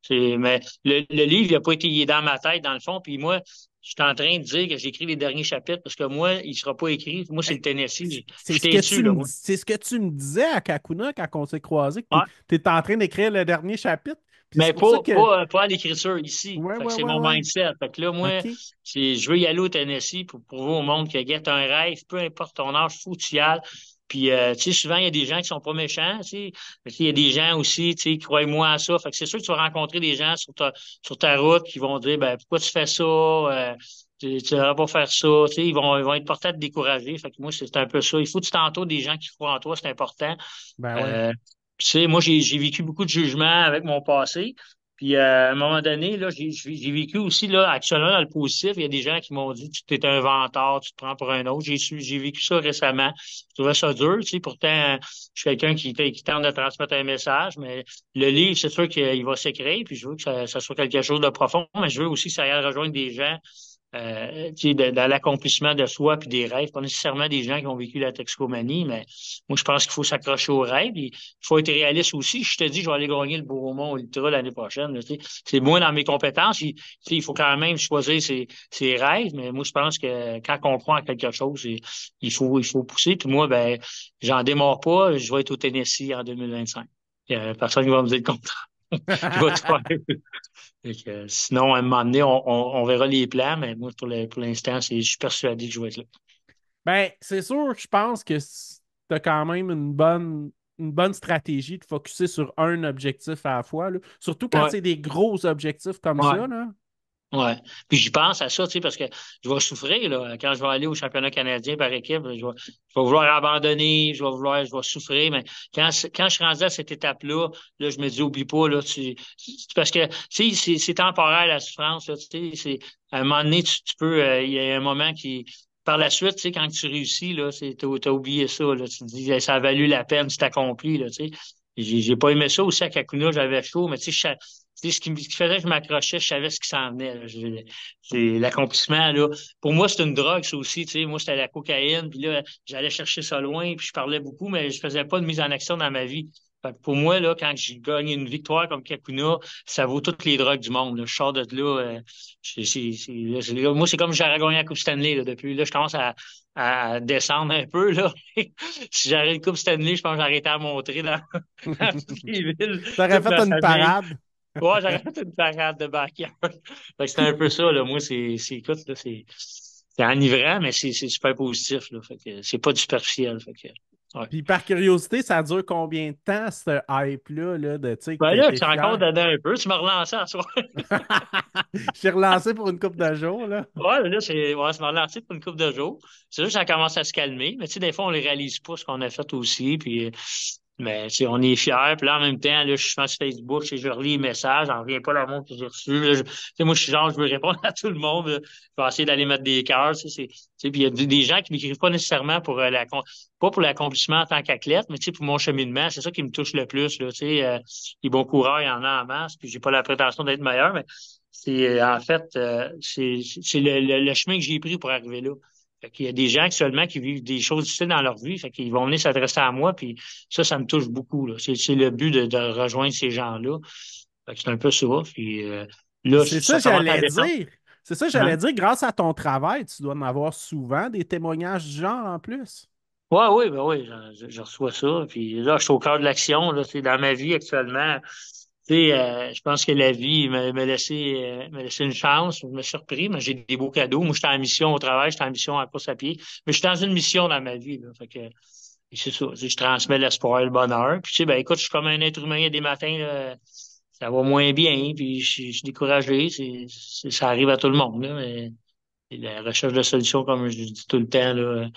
que mais le livre, il n'a pas été il est dans ma tête, dans le fond. Puis moi, je suis en train de dire que j'écris les derniers chapitres parce que moi, il ne sera pas écrit. Moi, c'est le hey, Tennessee. c'est Je ce que dessus, là, moi. c'est ce que tu me disais à Kakuna quand on s'est croisés, que Ouais. tu es en train d'écrire le dernier chapitre. Puis c'est Mais pour ça que. pas à l'écriture ici. Ouais, Fait que ouais, c'est ouais, mon ouais. mindset. Fait que là, moi, OK. je veux y aller au Tennessee pour prouver au monde que, guette un rêve, peu importe ton âge, faut que tu y ailles. Puis, tu sais, souvent, il y a des gens qui sont pas méchants, tu sais. Mais tu sais, il y a des gens aussi, tu sais, qui croient moins à ça. Fait que c'est sûr que tu vas rencontrer des gens sur ta route qui vont dire, ben, pourquoi tu fais ça? Tu devrais pas faire ça. Tu sais, ils vont être portés à te décourager. Fait que moi, c'est un peu ça. Il faut que tu t'entoures des gens qui croient en toi, c'est important. Ben ouais. Tu sais, moi, j'ai vécu beaucoup de jugements avec mon passé. Puis à un moment donné, là, j'ai vécu aussi, là, actuellement, dans le positif, il y a des gens qui m'ont dit tu t'es un vantard, tu te prends pour un autre. J'ai vécu ça récemment. Je trouvais ça dur, tu sais. Pourtant, je suis quelqu'un qui tente de transmettre un message, mais le livre, c'est sûr qu'il va s'écrire, puis je veux que ça soit quelque chose de profond, mais je veux aussi que ça aille rejoindre des gens tu sais, dans l'accomplissement de soi puis des rêves, pas nécessairement des gens qui ont vécu la toxicomanie, mais moi, je pense qu'il faut s'accrocher aux rêves. Il faut être réaliste aussi. Je te dis, je vais aller gagner le Beaumont Ultra l'année prochaine. Là, tu sais. C'est moins dans mes compétences. Tu sais, il faut quand même choisir ses rêves, mais moi, je pense que quand on croit en quelque chose, il faut pousser. Puis moi, ben, j'en démarre pas. Je vais être au Tennessee en 2025. Il y a personne qui va me dire le contraire. Je vais tout faire. Fait que, sinon, à un moment donné, on verra les plans, mais moi, pour l'instant, je suis persuadé que je vais être là. Ben, c'est sûr que je pense que tu as quand même une bonne stratégie de focuser sur un objectif à la fois, là. Surtout quand Ouais, c'est des gros objectifs comme ouais, ça, là. ouais. Puis j'y pense à ça, tu sais, parce que je vais souffrir, là. Quand je vais aller au championnat canadien par équipe, je vais vouloir abandonner, je vais souffrir, mais quand je suis rendu à cette étape-là, là, je me dis, oublie pas, là, parce que, tu sais, c'est temporaire, la souffrance, là, tu sais, à un moment donné, tu peux, il y a un moment par la suite, tu sais, quand tu réussis, là, t'as oublié ça, là, tu te dis, ça a valu la peine, tu t'accomplis, là, tu sais. J'ai pas aimé ça aussi à Kakuna, j'avais chaud, mais tu sais, ce qui faisait que je m'accrochais, je savais ce qui s'en venait, là. C'est l'accomplissement, là. Pour moi, c'est une drogue, ça aussi, tu sais. Moi, c'était la cocaïne, puis là, j'allais chercher ça loin, puis je parlais beaucoup, mais je faisais pas de mise en action dans ma vie. Fait que pour moi, là, quand j'ai gagné une victoire comme Kakuna, ça vaut toutes les drogues du monde, là. Je sors de là, moi, c'est comme si j'aurais gagné la Coupe Stanley, là, depuis. Là, je commence à descendre un peu, là. Si j'avais une Coupe Stanley, je pense que j'aurais été à montrer dans toutes les villes, T'aurais toute fait ma une famille. parade. Ouais, j'aurais fait une parade de backyard. Fait que c'était un peu ça, là. Moi, écoute, là, c'est enivrant, mais c'est super positif, là. Fait que c'est pas du superficiel. Fait que, ouais. Puis par curiosité, ça dure combien de temps, ce hype-là, là, de, tu sais, que Ben t'as là, été tu t'es encore fier? donné un peu. Tu m'as relancé à soir. Je suis relancé pour une couple de jours, là. Ouais, là, ça m'a relancé pour une couple de jours. C'est sûr que ça commence à se calmer. Mais tu sais, des fois, on ne réalise pas ce qu'on a fait aussi. Puis, mais tu sais, on est fiers. Puis là, en même temps, là, je suis sur Facebook, je relis les messages, j'en reviens pas l'amour que j'ai reçu. Là, tu sais, moi, je suis genre, je veux répondre à tout le monde. Là. Je vais essayer d'aller mettre des cœurs. Tu sais, puis il y a des gens qui m'écrivent pas nécessairement pour pas pour l'accomplissement en tant qu'athlète, mais tu sais, pour mon cheminement. C'est ça qui me touche le plus. Là, tu sais, les bons coureurs, il y en a en masse. Puis j'ai pas la prétention d'être meilleur, mais en fait, c'est le chemin que j'ai pris pour arriver là. Fait qu'il y a des gens actuellement qui vivent des choses difficiles dans leur vie, fait qu'ils vont venir s'adresser à moi, puis ça me touche beaucoup, là. C'est le but de rejoindre ces gens-là. Fait que c'est un peu ça. Puis Puis là, c'est ça ça que commence à j'allais descendre. dire. C'est ça que Hein? j'allais dire. Grâce à ton travail, tu dois en avoir souvent des témoignages du genre en plus. Ouais, oui, ben oui, je reçois ça. Puis là, je suis au cœur de l'action. Là, tu sais, dans ma vie actuellement, tu sais, je pense que la vie m'a laissé une chance. Je me suis surpris, mais j'ai des beaux cadeaux. Moi, j'étais en mission au travail, j'étais en mission en course à pied. Mais je suis dans une mission dans ma vie. Là, fait que c'est ça. Tu sais, je transmets l'espoir et le bonheur. Puis tu sais, ben écoute, je suis comme un être humain. Il y a des matins, là, ça va moins bien, puis je suis découragé. Ça arrive à tout le monde. Là, mais la recherche de solutions, comme je dis tout le temps, là.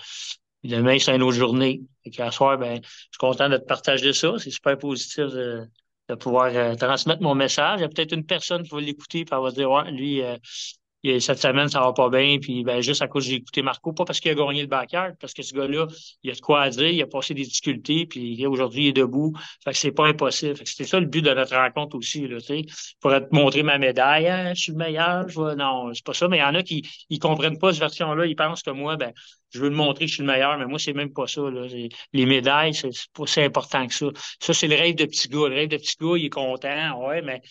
Demain, c'est une autre journée. Et qu'à soir, ben, je suis content de te partager ça. C'est super positif de pouvoir transmettre mon message. Il y a peut-être une personne qui va l'écouter et elle va dire, ouais, lui, cette semaine, ça va pas bien. Puis ben, juste à cause j'ai écouté Marco, pas parce qu'il a gagné le backyard, parce que ce gars-là, il a de quoi à dire, il a passé des difficultés, puis aujourd'hui, il est debout. Fait que c'est pas impossible. Fait que c'était ça le but de notre rencontre aussi, là, tu sais. Pour te montrer ma médaille, hein, je suis le meilleur, non, c'est pas ça. Mais il y en a qui ils comprennent pas cette version-là. Ils pensent que moi, ben, je veux le montrer que je suis le meilleur, mais moi, c'est même pas ça, là. Les médailles, c'est pas si important que ça. Ça, c'est le rêve de petit gars. Le rêve de petit gars, il est content, ouais, mais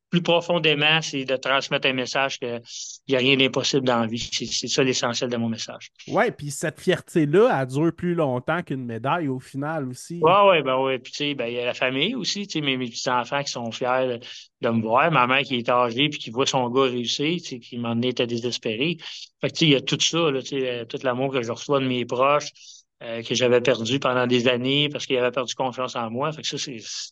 plus profondément, c'est de transmettre un message qu'il n'y a rien d'impossible dans la vie. C'est ça l'essentiel de mon message. Ouais, puis cette fierté-là, elle dure plus longtemps qu'une médaille au final aussi. Ouais, ouais, ben ouais. Puis tu sais, ben, il y a la famille aussi, tu sais, mes petits-enfants qui sont fiers de me voir. Ma mère qui est âgée puis qui voit son gars réussir, tu sais, qui m'en était désespéré. Fait que tu sais, il y a tout ça, là, tu sais, tout l'amour que je reçois de mes proches. que j'avais perdu pendant des années parce qu'il avait perdu confiance en moi. Fait que ça, c'est ça.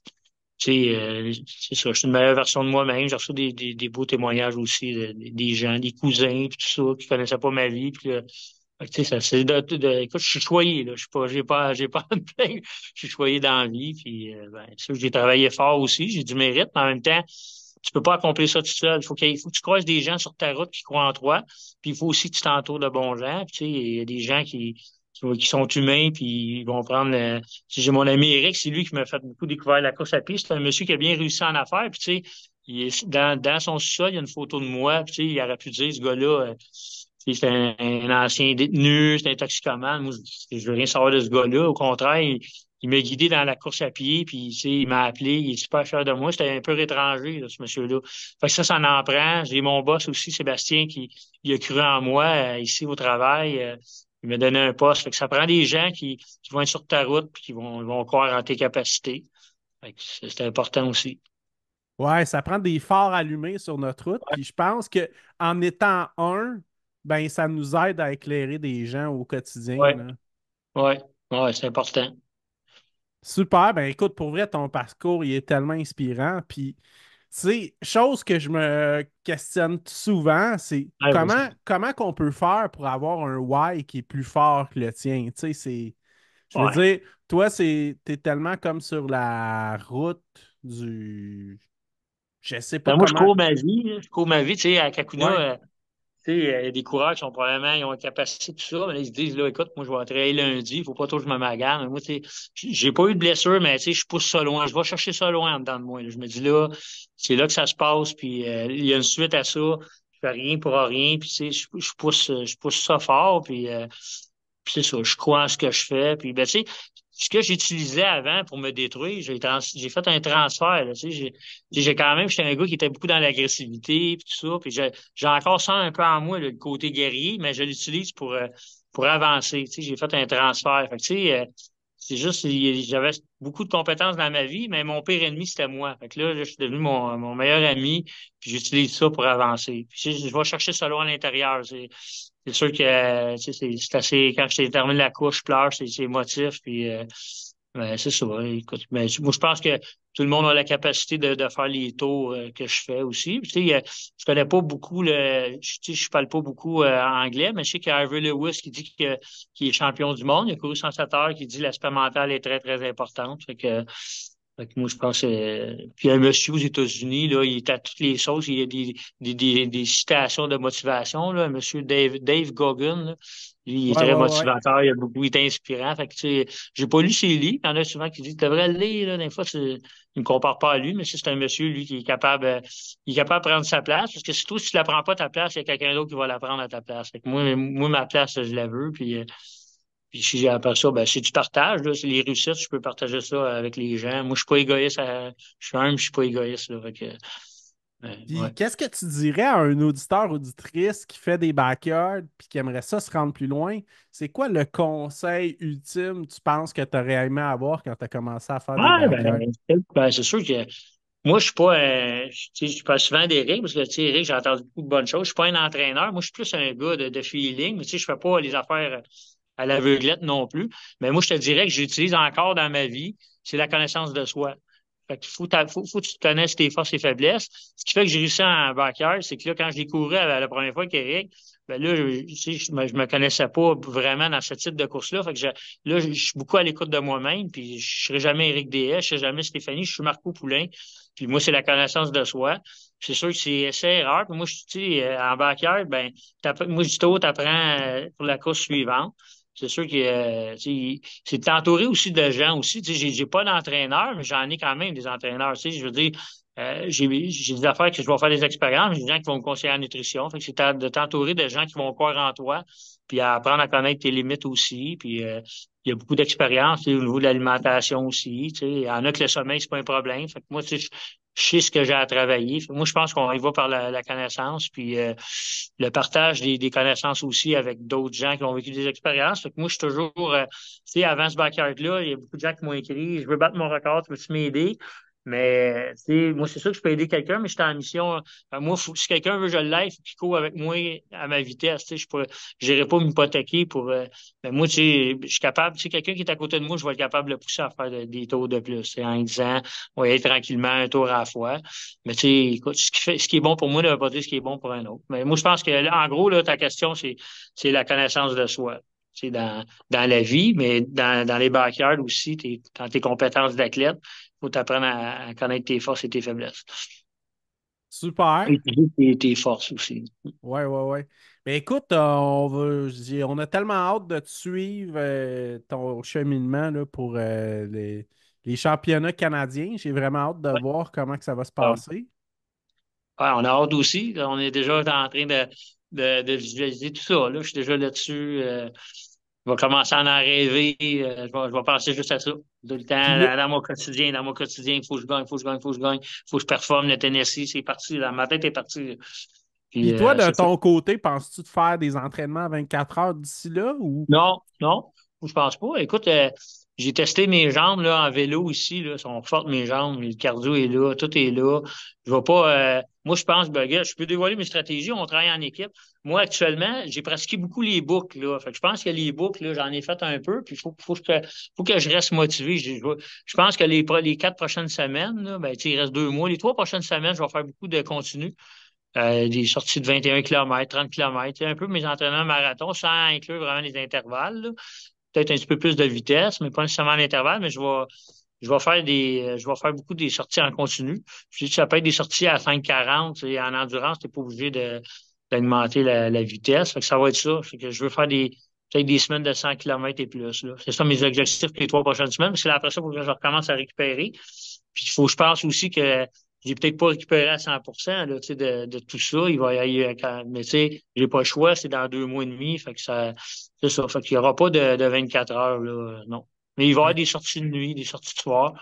Je suis une meilleure version de moi-même. J'ai reçu des beaux témoignages aussi des gens, des cousins, puis tout ça, qui connaissaient pas ma vie. Puis là, fait que, tu sais, ça, c'est écoute, je suis choyé, là. Je suis pas, j'ai pas à me plaindre. Je suis choyé dans la vie. Puis, ben, c'est sûr que j'ai travaillé fort aussi. J'ai du mérite, mais en même temps, tu peux pas accomplir ça tout seul. Il faut que tu croises des gens sur ta route qui croient en toi. Puis il faut aussi que tu t'entoures de bons gens. Puis, tu sais, il y a des gens qui sont humains, puis ils vont prendre. Si j'ai mon ami Eric, c'est lui qui m'a fait beaucoup découvrir la course à pied. C'est un monsieur qui a bien réussi en affaires. Puis, tu sais, dans son sous-sol, il y a une photo de moi. Puis, tu sais, il aurait pu dire, ce gars-là, c'est un ancien détenu, c'est un toxicomane. Moi, je veux rien savoir de ce gars-là. Au contraire, il m'a guidé dans la course à pied, puis tu sais, il m'a appelé, il est super fier de moi. C'était un peu étranger, là, ce monsieur-là. Fait que ça en prend. J'ai mon boss aussi, Sébastien, qui il a cru en moi ici au travail. Il m'a donné un poste. Fait que ça prend des gens qui vont être sur ta route puis qui vont croire en tes capacités. Fait que c'est important aussi. Ouais, ça prend des phares allumés sur notre route. Puis je pense que en étant un, ben ça nous aide à éclairer des gens au quotidien, Ouais, là. ouais, ouais, c'est important. Super, ben écoute, pour vrai, ton parcours, il est tellement inspirant. Puis, tu sais, chose que je me questionne souvent, c'est Ouais, comment qu'on peut faire pour avoir un why qui est plus fort que le tien. Tu sais, je veux ouais. dire, toi, t'es tellement comme sur la route du, je sais pas Ben, moi, je comment. cours ma vie, là. Je cours ma vie, tu sais, à Ouais. Kakuna. Tu sais, il y a des coureurs qui sont probablement, ils ont une capacité, tout ça, mais là, ils se disent, là, écoute, moi, je vais travailler lundi, il faut pas trop que je me magane. Moi, tu sais, j'ai pas eu de blessure, mais tu sais, je pousse ça loin. Je vais chercher ça loin en dedans de moi, là. Je me dis, là, c'est là que ça se passe, puis il y a une suite à ça. Je fais rien pour rien, puis tu sais, je pousse ça fort, puis c'est ça, je crois en ce que je fais. Puis, ben, tu sais, ce que j'utilisais avant pour me détruire, j'ai fait un transfert, là, tu sais, j'ai quand même, j'étais un gars qui était beaucoup dans l'agressivité, puis tout ça, puis j'ai encore ça un peu en moi, là, le côté guerrier, mais je l'utilise pour avancer, tu sais, j'ai fait un transfert. Fait que, tu sais, c'est juste, j'avais beaucoup de compétences dans ma vie, mais mon pire ennemi, c'était moi. Fait que là, je suis devenu mon meilleur ami, puis j'utilise ça pour avancer. Puis, tu sais, je vais chercher ça loin à l'intérieur. C'est sûr que tu sais, c'est assez. Quand je terminé la course, je pleure, c'est émotif. Puis ben, c'est ça. Écoute, mais moi, je pense que tout le monde a la capacité de faire les tours que je fais aussi. Puis, tu sais, je connais pas beaucoup tu sais, je parle pas beaucoup anglais, mais je sais qu'il y a Harvey Lewis qui dit qu'il est champion du monde. Il y a couru 107 heures qui dit l'aspect mental est très, très important. Fait que moi, je pense puis il y a un monsieur aux États-Unis, là, il est à toutes les sauces, il y a des citations de motivation, là, un monsieur Dave Goggin, là. Lui, il est Ouais, très ouais, ouais. motivateur, il est inspirant. Fait que, tu sais, j'ai pas lu ses livres. Il y en a souvent qui disent, tu devrais le lire, là. Des fois, il ne me compare pas à lui, mais c'est un monsieur, lui, qui est capable, il est capable de prendre sa place. Parce que surtout, si tu la prends pas ta place, il y a quelqu'un d'autre qui va la prendre à ta place. Fait que moi, ma place, je la veux. Puis si après ça, ben, c'est du partage, là. C'est les réussites, je peux partager ça avec les gens. Moi, je suis pas égoïste, je suis humble, je suis pas égoïste, là. Fait que, Puis ouais. qu'est-ce que tu dirais à un auditeur, auditrice qui fait des backyards puis qui aimerait ça se rendre plus loin? C'est quoi le conseil ultime, tu penses, que tu aurais aimé avoir quand tu as commencé à faire des Ouais, backyards? c'est sûr que moi, je suis pas, tu sais, je parle souvent d'Éric, parce que, tu sais, Éric, j'ai entendu beaucoup de bonnes choses. Je suis pas un entraîneur. Moi, je suis plus un gars de feeling, mais tu sais, je fais pas les affaires à l'aveuglette non plus. Mais moi, je te dirais que j'utilise encore dans ma vie, c'est la connaissance de soi. Fait qu'il faut que tu connaisses tes forces et faiblesses. Ce qui fait que j'ai réussi en backyard, c'est que là, quand je découvrais la première fois qu'Éric, ben là, tu sais, je me connaissais pas vraiment dans ce type de course-là. Fait que là, je suis beaucoup à l'écoute de moi-même, puis je serai jamais Éric DS, je serai jamais Stéphanie, je suis Marco Poulain. Puis moi, c'est la connaissance de soi. C'est sûr que c'est essai-erreur. Puis moi, tu sais, en backyard, ben, moi, je dis toujours, t'apprends pour la course suivante. C'est sûr que tu sais, c'est de t'entourer aussi de gens aussi. Tu sais, j'ai pas d'entraîneur, mais j'en ai quand même des entraîneurs. Tu sais, je veux dire, j'ai des affaires que je vais faire des expériences, mais j'ai des gens qui vont me conseiller en nutrition. Fait que c'est de t'entourer de gens qui vont croire en toi, puis à apprendre à connaître tes limites aussi. Puis il y a beaucoup d'expérience, tu sais, au niveau de l'alimentation aussi. Tu sais, il y en a que le sommeil, c'est pas un problème. Fait que moi, tu sais, je sais ce que j'ai à travailler. Fait que moi, je pense qu'on y va par la connaissance, puis le partage des connaissances aussi avec d'autres gens qui ont vécu des expériences. Fait que moi, je suis toujours, tu sais, avant ce backyard-là, il y a beaucoup de gens qui m'ont écrit, je veux battre mon record, tu veux-tu m'aider? Mais, tu sais, moi, c'est sûr que je peux aider quelqu'un, mais je suis en mission. Moi, si quelqu'un veut que je l'aide, faut qu'il court avec moi à ma vitesse. Tu sais, j'irai pas m'hypothéquer pour. Mais moi, tu sais, je suis capable. Tu sais, quelqu'un qui est à côté de moi, je vais être capable de le pousser à faire des tours de plus. Tu sais, en lui disant, on va y aller tranquillement, un tour à la fois. Mais tu sais, écoute, ce qui est bon pour moi ne veut pas dire ce qui est bon pour un autre. Mais moi, je pense que, en gros, là, ta question, c'est la connaissance de soi. Tu sais, dans la vie, mais dans les backyards aussi, dans tes compétences d'athlète, faut t'apprendre à connaître tes forces et tes faiblesses. Super. Et tes forces aussi. Ouais, ouais, ouais. Mais écoute, on a tellement hâte de te suivre ton cheminement là, pour les championnats canadiens. J'ai vraiment hâte de Ouais. voir comment que ça va se Ah, passer. ouais, on a hâte aussi. On est déjà en train de visualiser tout ça. Là. Je suis déjà là-dessus. Je vais commencer à en rêver. Je vais penser juste à ça. Tout le temps, Puis là, dans mon quotidien, il faut que je gagne, il faut que je gagne, il faut que je gagne, il faut que je performe le Tennessee. C'est parti. Là. Ma tête est partie. Puis puis toi, de c'est ça. ton côté, penses-tu de faire des entraînements à 24 heures d'ici là ou? Non, non, je pense pas. Écoute, j'ai testé mes jambes là, en vélo ici, là, sont fortes mes jambes, le cardio est là, tout est là. Je vais pas. Moi, je pense, ben, gars, je peux dévoiler mes stratégies, on travaille en équipe. Moi, actuellement, j'ai pratiqué beaucoup les boucles, là. Fait que je pense que les boucles, là, j'en ai fait un peu, puis faut que je reste motivé. Je pense que les 4 prochaines semaines, là, ben, tu sais, il reste 2 mois. Les 3 prochaines semaines, je vais faire beaucoup de continu. Des sorties de 21 km, 30 km, un peu mes entraînements marathon sans inclure vraiment les intervalles, là. Peut-être un petit peu plus de vitesse, mais pas nécessairement l'intervalle, mais je vais faire beaucoup des sorties en continu. Puis ça peut être des sorties à 5,40 et en endurance, t'es pas obligé d'augmenter la vitesse. Fait que ça va être ça. Fait que je veux faire peut-être des semaines de 100 km et plus, là. C'est ça mes objectifs pour les 3 prochaines semaines, parce que là, après ça, il faut que je recommence à récupérer. Puis il faut, je pense aussi que j'ai peut-être pas récupéré à 100% là, tu sais, de tout ça. Il va y aller, mais tu sais, j'ai pas le choix, c'est dans 2 mois et demi. Fait que c'est ça. Fait qu'il y aura pas de 24 heures, là, non. Mais il va y avoir Ouais, des sorties de nuit, des sorties de soir,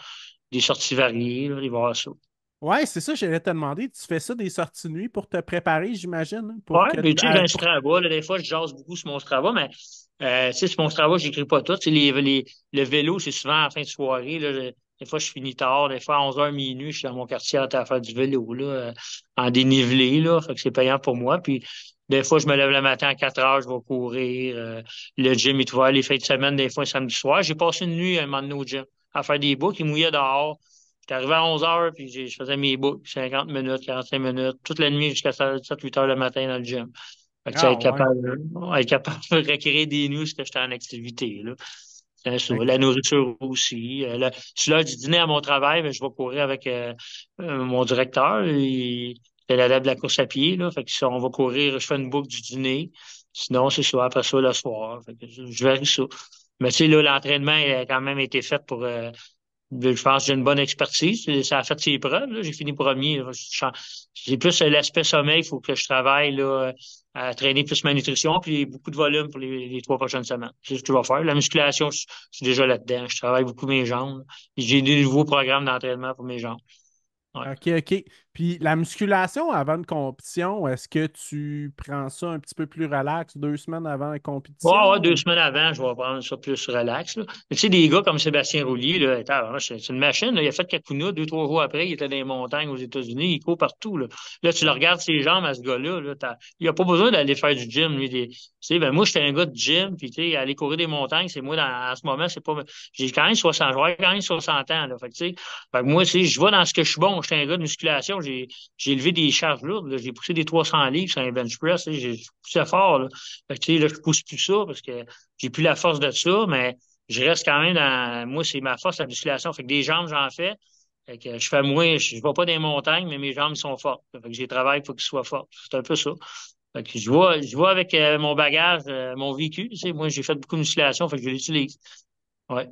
des sorties variées, là, il va y avoir ça. ouais, c'est ça, j'allais te demander. Tu fais ça des sorties de nuit pour te préparer, j'imagine, hein, pour Ouais, que mais tu sais, j'ai un Strava, là, des fois, je jase beaucoup sur mon Strava, mais tu sais, sur mon Strava, j'écris pas tout. Tu sais, le vélo, c'est souvent à la fin de soirée, là, des fois, je finis tard, des fois, à 11h minuit, je suis dans mon quartier à faire du vélo, là, en dénivelé, là, fait que c'est payant pour moi. Puis, des fois, je me lève le matin à 4 heures, je vais courir. Le gym est ouvert les fins de semaine, des fois, samedi soir. J'ai passé une nuit, un moment donné au gym, à faire des boucles, il mouillait dehors. J'étais arrivé à 11h, puis je faisais mes boucles, 50 minutes, 45 minutes, toute la nuit jusqu'à 7-8 heures le matin dans le gym. Fait que, tu sais, Ah ouais. être capable de recréer des nuits parce que j'étais en activité, là. C'est ça. La OK. nourriture aussi. Si l'heure du dîner à mon travail, ben, je vais courir avec mon directeur. C'est l'adepte de la course à pied, là. Fait que ça, on va courir, je fais une boucle du dîner. Sinon, c'est ça, après ça, le soir. Fait que je verrai ça. Mais tu sais, là, l'entraînement a quand même été fait pour je pense que j'ai une bonne expertise. Ça a fait ses preuves, là. J'ai fini premier, là. J'ai plus l'aspect sommeil. Il faut que je travaille là, à traîner plus ma nutrition, puis beaucoup de volume pour les 3 prochaines semaines. C'est ce que je vais faire. La musculation, je suis déjà là-dedans. Je travaille beaucoup mes jambes. J'ai des nouveaux programmes d'entraînement pour mes jambes. Ouais. OK, OK. Puis la musculation avant une compétition, est-ce que tu prends ça un petit peu plus relax 2 semaines avant la Ouais, ouais, compétition? 2 semaines avant, je vais prendre ça plus relax, là. Mais tu sais, des gars comme Sébastien Roulier, là, c'est une machine, là. Il a fait Kakuna 2, 3 jours après, il était dans les montagnes aux États-Unis, il court partout, là. Là, tu le regardes ses jambes à ce gars-là, là, il a pas besoin d'aller faire du gym, lui. Tu sais, ben, moi, j'étais un gars de gym, puis tu sais, aller courir des montagnes, c'est moi, en ce moment, c'est pas, j'ai quand même 60, je vais avoir quand même 60 ans, là. Fait que, tu sais, fait que moi, tu sais, je vais dans ce que je suis bon. J'étais un gars de musculation, j'ai levé des charges lourdes, là. J'ai poussé des 300 livres sur un bench press, tu sais, j'ai poussé fort, là. Fait que, tu sais, là, je pousse plus ça parce que j'ai plus la force de ça, mais je reste quand même moi, c'est ma force, la musculation. Fait que des jambes, j'en fais. Fait que je fais moins, je vais pas dans les montagnes, mais mes jambes sont fortes. Fait que j'ai travaillé, il faut qu'ils soient fortes. C'est un peu ça. Fait que je vois avec mon bagage, mon vécu. Tu sais, moi, j'ai fait beaucoup de musculation, fait que je l'utilise. Ouais.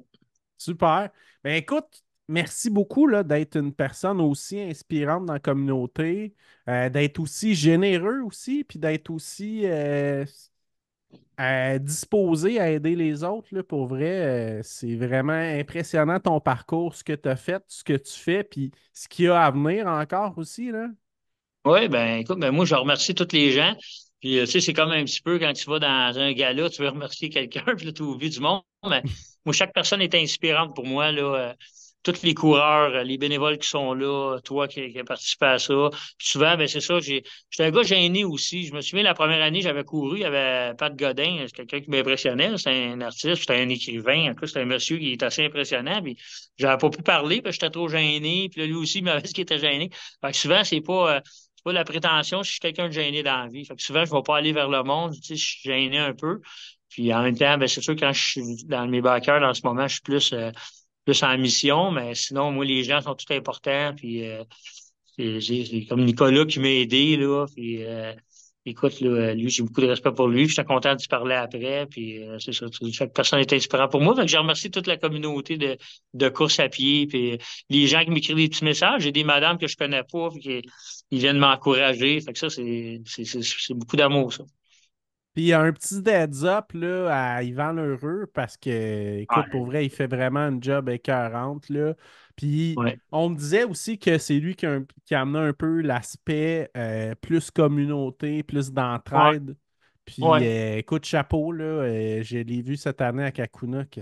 Super. Ben écoute, merci beaucoup là, d'être une personne aussi inspirante dans la communauté, d'être aussi généreux aussi, puis d'être aussi disposé à aider les autres. Là, pour vrai, c'est vraiment impressionnant ton parcours, ce que tu as fait, ce que tu fais, puis ce qu'il y a à venir encore aussi, là. Oui, ben écoute, ben moi, je remercie tous les gens. Puis, tu sais, c'est comme un petit peu quand tu vas dans un gala, tu veux remercier quelqu'un, puis là, tu oublies du monde. Mais moi, chaque personne est inspirante pour moi, là. tous les coureurs, les bénévoles qui sont là, toi qui as participé à ça. Puis souvent, ben c'est ça, j'étais un gars gêné aussi. Je me souviens, la première année, j'avais couru, il y avait Pat Godin, c'est quelqu'un qui m'impressionnait. C'est un artiste, c'était un écrivain. En plus, c'est un monsieur qui est assez impressionnant. Puis j'avais pas pu parler parce que j'étais trop gêné. Puis là, lui aussi, il m'avait dit qu'il était gêné. Fait que souvent, c'est pas la prétention, je suis quelqu'un de gêné dans la vie. Fait que souvent, je vais pas aller vers le monde, tu sais, je suis gêné un peu. Puis en même temps, ben, c'est sûr, quand je suis dans mes backers, en ce moment, je suis plus en mission, mais sinon, moi, les gens sont tout importants. Puis c'est comme Nicolas qui m'a aidé, là. Puis écoute, là, lui, j'ai beaucoup de respect pour lui. J'étais content d'y parler après. Puis c'est ça. Chaque personne est inspirante pour moi. Fait que je remercie toute la communauté de course à pied. Puis les gens qui m'écrivent des petits messages. J'ai des madames que je connais pas, puis qui ils viennent m'encourager. Fait que ça, c'est beaucoup d'amour, ça. Puis il y a un petit heads up là, à Yvan Lheureux parce que, écoute, Ouais, pour vrai, il fait vraiment un job écœurante, là. Puis ouais, on me disait aussi que c'est lui qui a amené un peu l'aspect plus communauté, plus ouais, d'entraide. Puis ouais. écoute, chapeau, là, je l'ai vu cette année à Kakuna que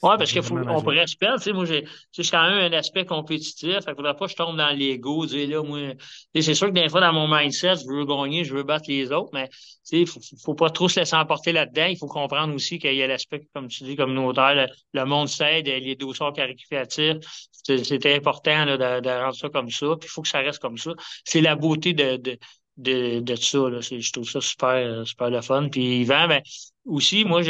Ouais, c'était parce qu'il vraiment on magique. pourrait se perdre. Tu sais, moi, j'ai quand même un aspect compétitif. Fait qu'il faudrait pas que je tombe dans l'ego, dire là, moi. Tu sais, c'est sûr que des fois, dans mon mindset, je veux gagner, je veux battre les autres, mais tu sais, faut pas trop se laisser emporter là-dedans. Il faut comprendre aussi qu'il y a l'aspect, comme tu dis, communautaire. Le monde s'aide, les dossiers caricatifs. C'est important là, de rendre ça comme ça. Puis il faut que ça reste comme ça. C'est la beauté de ça. Là. Je trouve ça super le fun. Puis Yvan, ben, aussi, moi,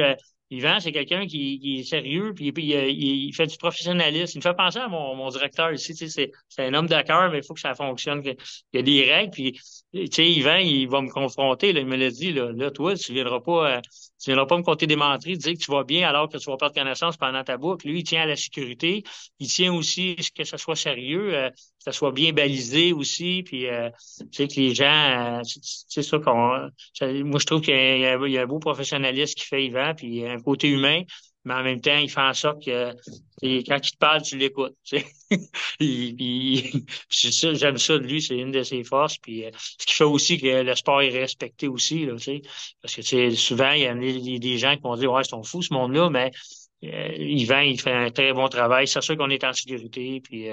Yvan, c'est quelqu'un qui est sérieux, puis il fait du professionnalisme. Il me fait penser à mon directeur ici. Tu sais, c'est un homme de cœur, mais il faut que ça fonctionne. Il y a des règles. Puis, tu sais, Yvan, il va me confronter. Là, il me l'a dit. Là, toi, tu viendras pas me compter des menteries, dire que tu vas bien alors que tu vas perdre connaissance pendant ta boucle. Lui, il tient à la sécurité. Il tient aussi à ce que ça soit sérieux, que ça soit bien balisé aussi. Puis, tu sais, que les gens, c'est ça moi, je trouve qu'il y a un beau professionnalisme qui fait Yvan, puis il y a un côté humain, mais en même temps, il fait en sorte que quand il te parle, tu l'écoutes. Tu sais. J'aime ça de lui, c'est une de ses forces. Puis ce qui fait aussi que le sport est respecté aussi, là, tu sais. Parce que tu sais, souvent, il y a des gens qui vont dire ouais, ils sont fous, ce monde-là, mais Yvan, il fait un très bon travail. C'est sûr qu'on est en sécurité. Puis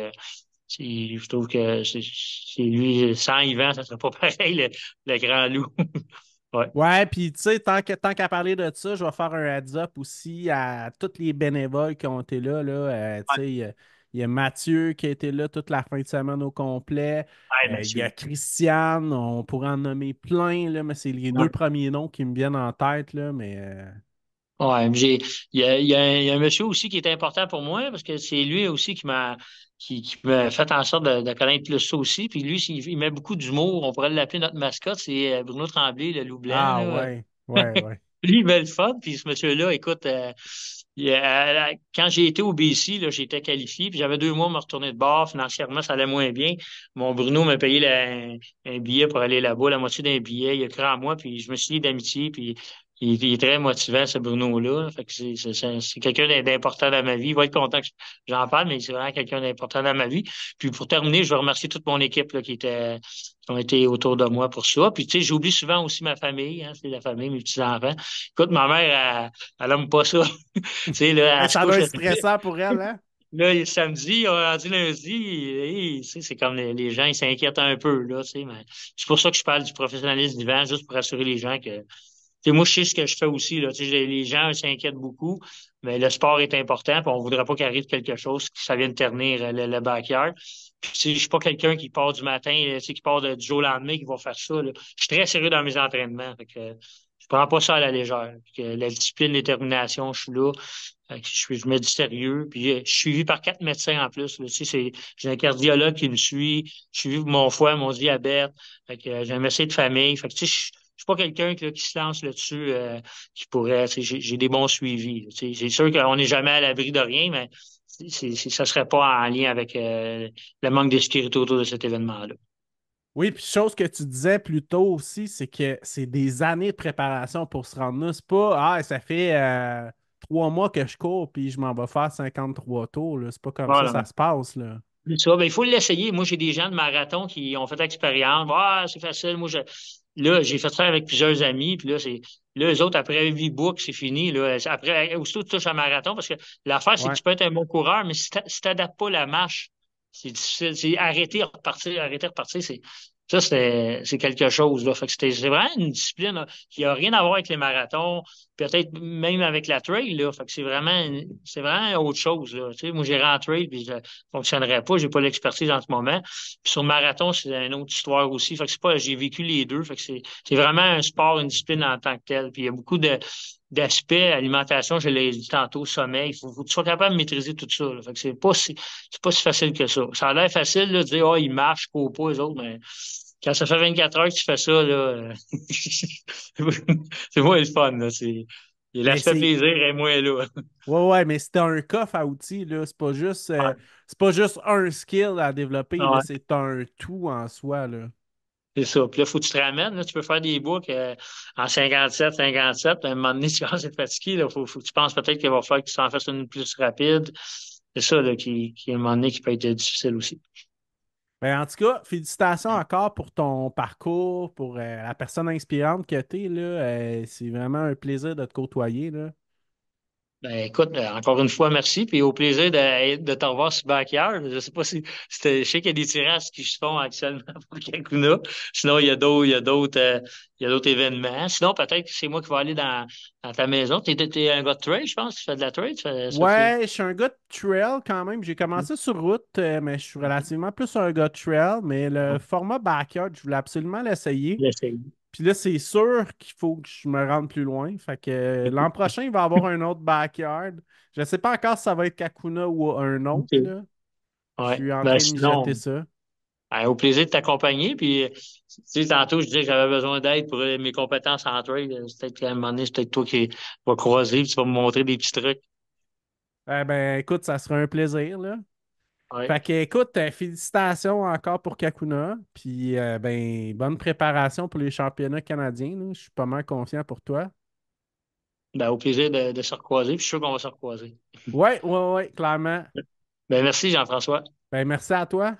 je trouve que c'est lui, sans Yvan, ça serait pas pareil, le grand loup. Ouais. Ouais, puis tu sais, tant qu'à parler de ça, je vais faire un heads up aussi à tous les bénévoles qui ont été là. Tu sais, il y a Mathieu qui a été là toute la fin de semaine au complet. Ouais, Il y a Mathieu. Christiane, on pourrait en nommer plein, là, mais c'est les deux Ouais. premiers noms qui me viennent en tête, là, mais Ouais, il y a un monsieur aussi qui est important pour moi parce que c'est lui aussi qui m'a fait en sorte de connaître plus ça aussi. Puis lui, il met beaucoup d'humour. On pourrait l'appeler notre mascotte, c'est Bruno Tremblay, le loup blanc, ah là. ouais, ouais, ouais. Lui, il met le fun. Puis ce monsieur-là, écoute, quand j'ai été au BC, là, j'étais qualifié, puis j'avais 2 mois à me retourner de bord. Financièrement, ça allait moins bien. Mon Bruno m'a payé un billet pour aller là-bas, la moitié d'un billet. Il a cru en moi, puis je me suis lié d'amitié, puis il est très motivant, ce Bruno-là. Fait que c'est quelqu'un d'important dans ma vie. Il va être content que j'en parle, mais c'est vraiment quelqu'un d'important dans ma vie. Puis pour terminer, je veux remercier toute mon équipe là, qui ont été autour de moi pour ça. Puis tu sais, j'oublie souvent aussi ma famille, hein, c'est la famille, mes petits-enfants. Écoute, ma mère, elle aime pas ça. Tu sais, là, Hey, elle se ça doit couche être stressant pour elle, hein? là, le samedi, on a rendu lundi, tu sais, c'est comme les gens, ils s'inquiètent un peu, là, tu sais, mais c'est pour ça que je parle du professionnalisme du vent, juste pour assurer les gens que, tu sais, moi, je sais ce que je fais aussi, là, tu sais, les gens s'inquiètent beaucoup, mais le sport est important, puis on voudrait pas qu'il arrive quelque chose, que ça vienne ternir le backyard. Puis, tu sais, je suis pas quelqu'un qui part du matin, tu sais, qui part du jour au lendemain, qui va faire ça, là. Je suis très sérieux dans mes entraînements, fait que, je prends pas ça à la légère. Fait que la discipline, la détermination, je suis là. Fait que je mets du sérieux. Puis je suis suivi par 4 médecins en plus. Là. Tu sais, j'ai un cardiologue qui me suit. Je suis suivi pour mon foie, mon diabète. Fait que j'ai un médecin de famille. Fait que tu sais, je suis pas quelqu'un qui se lance là-dessus qui pourrait. Tu sais, j'ai des bons suivis. Tu sais, c'est sûr qu'on n'est jamais à l'abri de rien, mais ça serait pas en lien avec le manque de sécurité autour de cet événement-là. Oui, puis chose que tu disais plus tôt aussi, c'est que c'est des années de préparation pour se rendre là. C'est pas, ça fait 3 mois que je cours, puis je m'en vais faire 53 tours, là. C'est pas comme ça Voilà. se passe, là. Ça, ben, il faut l'essayer. Moi, j'ai des gens de marathon qui ont fait l'expérience. Ah, c'est facile. là, j'ai fait ça avec plusieurs amis, puis là, eux autres, après V-Book, c'est fini. Là, après, aussitôt, tu touches un marathon, parce que l'affaire, c'est que Ouais. tu peux être un bon coureur, mais si t'adaptes pas la marche, c'est difficile. C'est arrêter, repartir, c'est quelque chose, là. Fait que c'est vraiment une discipline, là, qui a rien à voir avec les marathons, peut-être même avec la trail, là. Fait que c'est vraiment autre chose, là. Tu sais, moi, j'irai en trail, puis je fonctionnerais pas, j'ai pas l'expertise en ce moment. Puis sur le marathon, c'est une autre histoire aussi. Fait que c'est pas, j'ai vécu les deux. Fait que c'est vraiment un sport, une discipline en tant que tel. Puis il y a beaucoup d'aspects, alimentation, je l'ai dit tantôt, sommeil. Faut que tu sois capable de maîtriser tout ça, là. Fait que c'est pas si facile que ça. Ça a l'air facile, là, de dire, ils marchent, courent pas, les autres, mais quand ça fait 24 heures que tu fais ça, là, c'est moins le fun, là. Mais L'aspect c'est. plaisir est moins là. Ouais, ouais, mais c'est un coffre à outils, là. C'est pas juste un skill à développer, là. Ouais. C'est un tout en soi, là. C'est ça. Puis là, faut que tu te ramènes. Là, tu peux faire des boucles en 57. Puis à un moment donné, tu commences à être fatigué. Là, faut que tu penses peut-être qu'il va falloir que tu t'en fasses une plus rapide. C'est ça là, à un moment donné, qui peut être difficile aussi. Ben, en tout cas, félicitations encore pour ton parcours, pour la personne inspirante que tu es, là. C'est vraiment un plaisir de te côtoyer, là. Ben, écoute, encore une fois, merci. Puis au plaisir de te revoir sur Backyard. Je sais pas je sais qu'il y a des tirages qui se font actuellement pour Kakuna. Sinon, il y a d'autres événements. Sinon, peut-être que c'est moi qui vais aller dans ta maison. T'es un gars de trail, je pense. Tu fais de la trail. Ouais, je suis un gars de trail quand même. J'ai commencé sur route, mais je suis relativement plus un gars de trail. Mais le format backyard, je voulais absolument l'essayer. J'essaie. Puis là, c'est sûr qu'il faut que je me rende plus loin. Fait que l'an prochain, il va y avoir un autre backyard. Je ne sais pas encore si ça va être Kakuna ou un autre, OK. là. Je Ouais. suis en Ben, train de mijoter sinon. ça. Au plaisir de t'accompagner. Puis, tu sais, tantôt, je disais que j'avais besoin d'aide pour mes compétences en trail. C'est peut-être qu'à un moment donné, c'est peut-être toi qui vas croiser, puis tu vas me montrer des petits trucs. Eh ben, écoute, ça sera un plaisir, là. Ouais. Fait que, écoute, félicitations encore pour Kakuna. Puis, ben, bonne préparation pour les championnats canadiens, là. Je suis pas mal confiant pour toi. Ben, au plaisir de se recroiser, puis je suis sûr qu'on va se recroiser. Ouais, ouais, ouais, clairement. Ben, merci, Jean-François. Ben, merci à toi.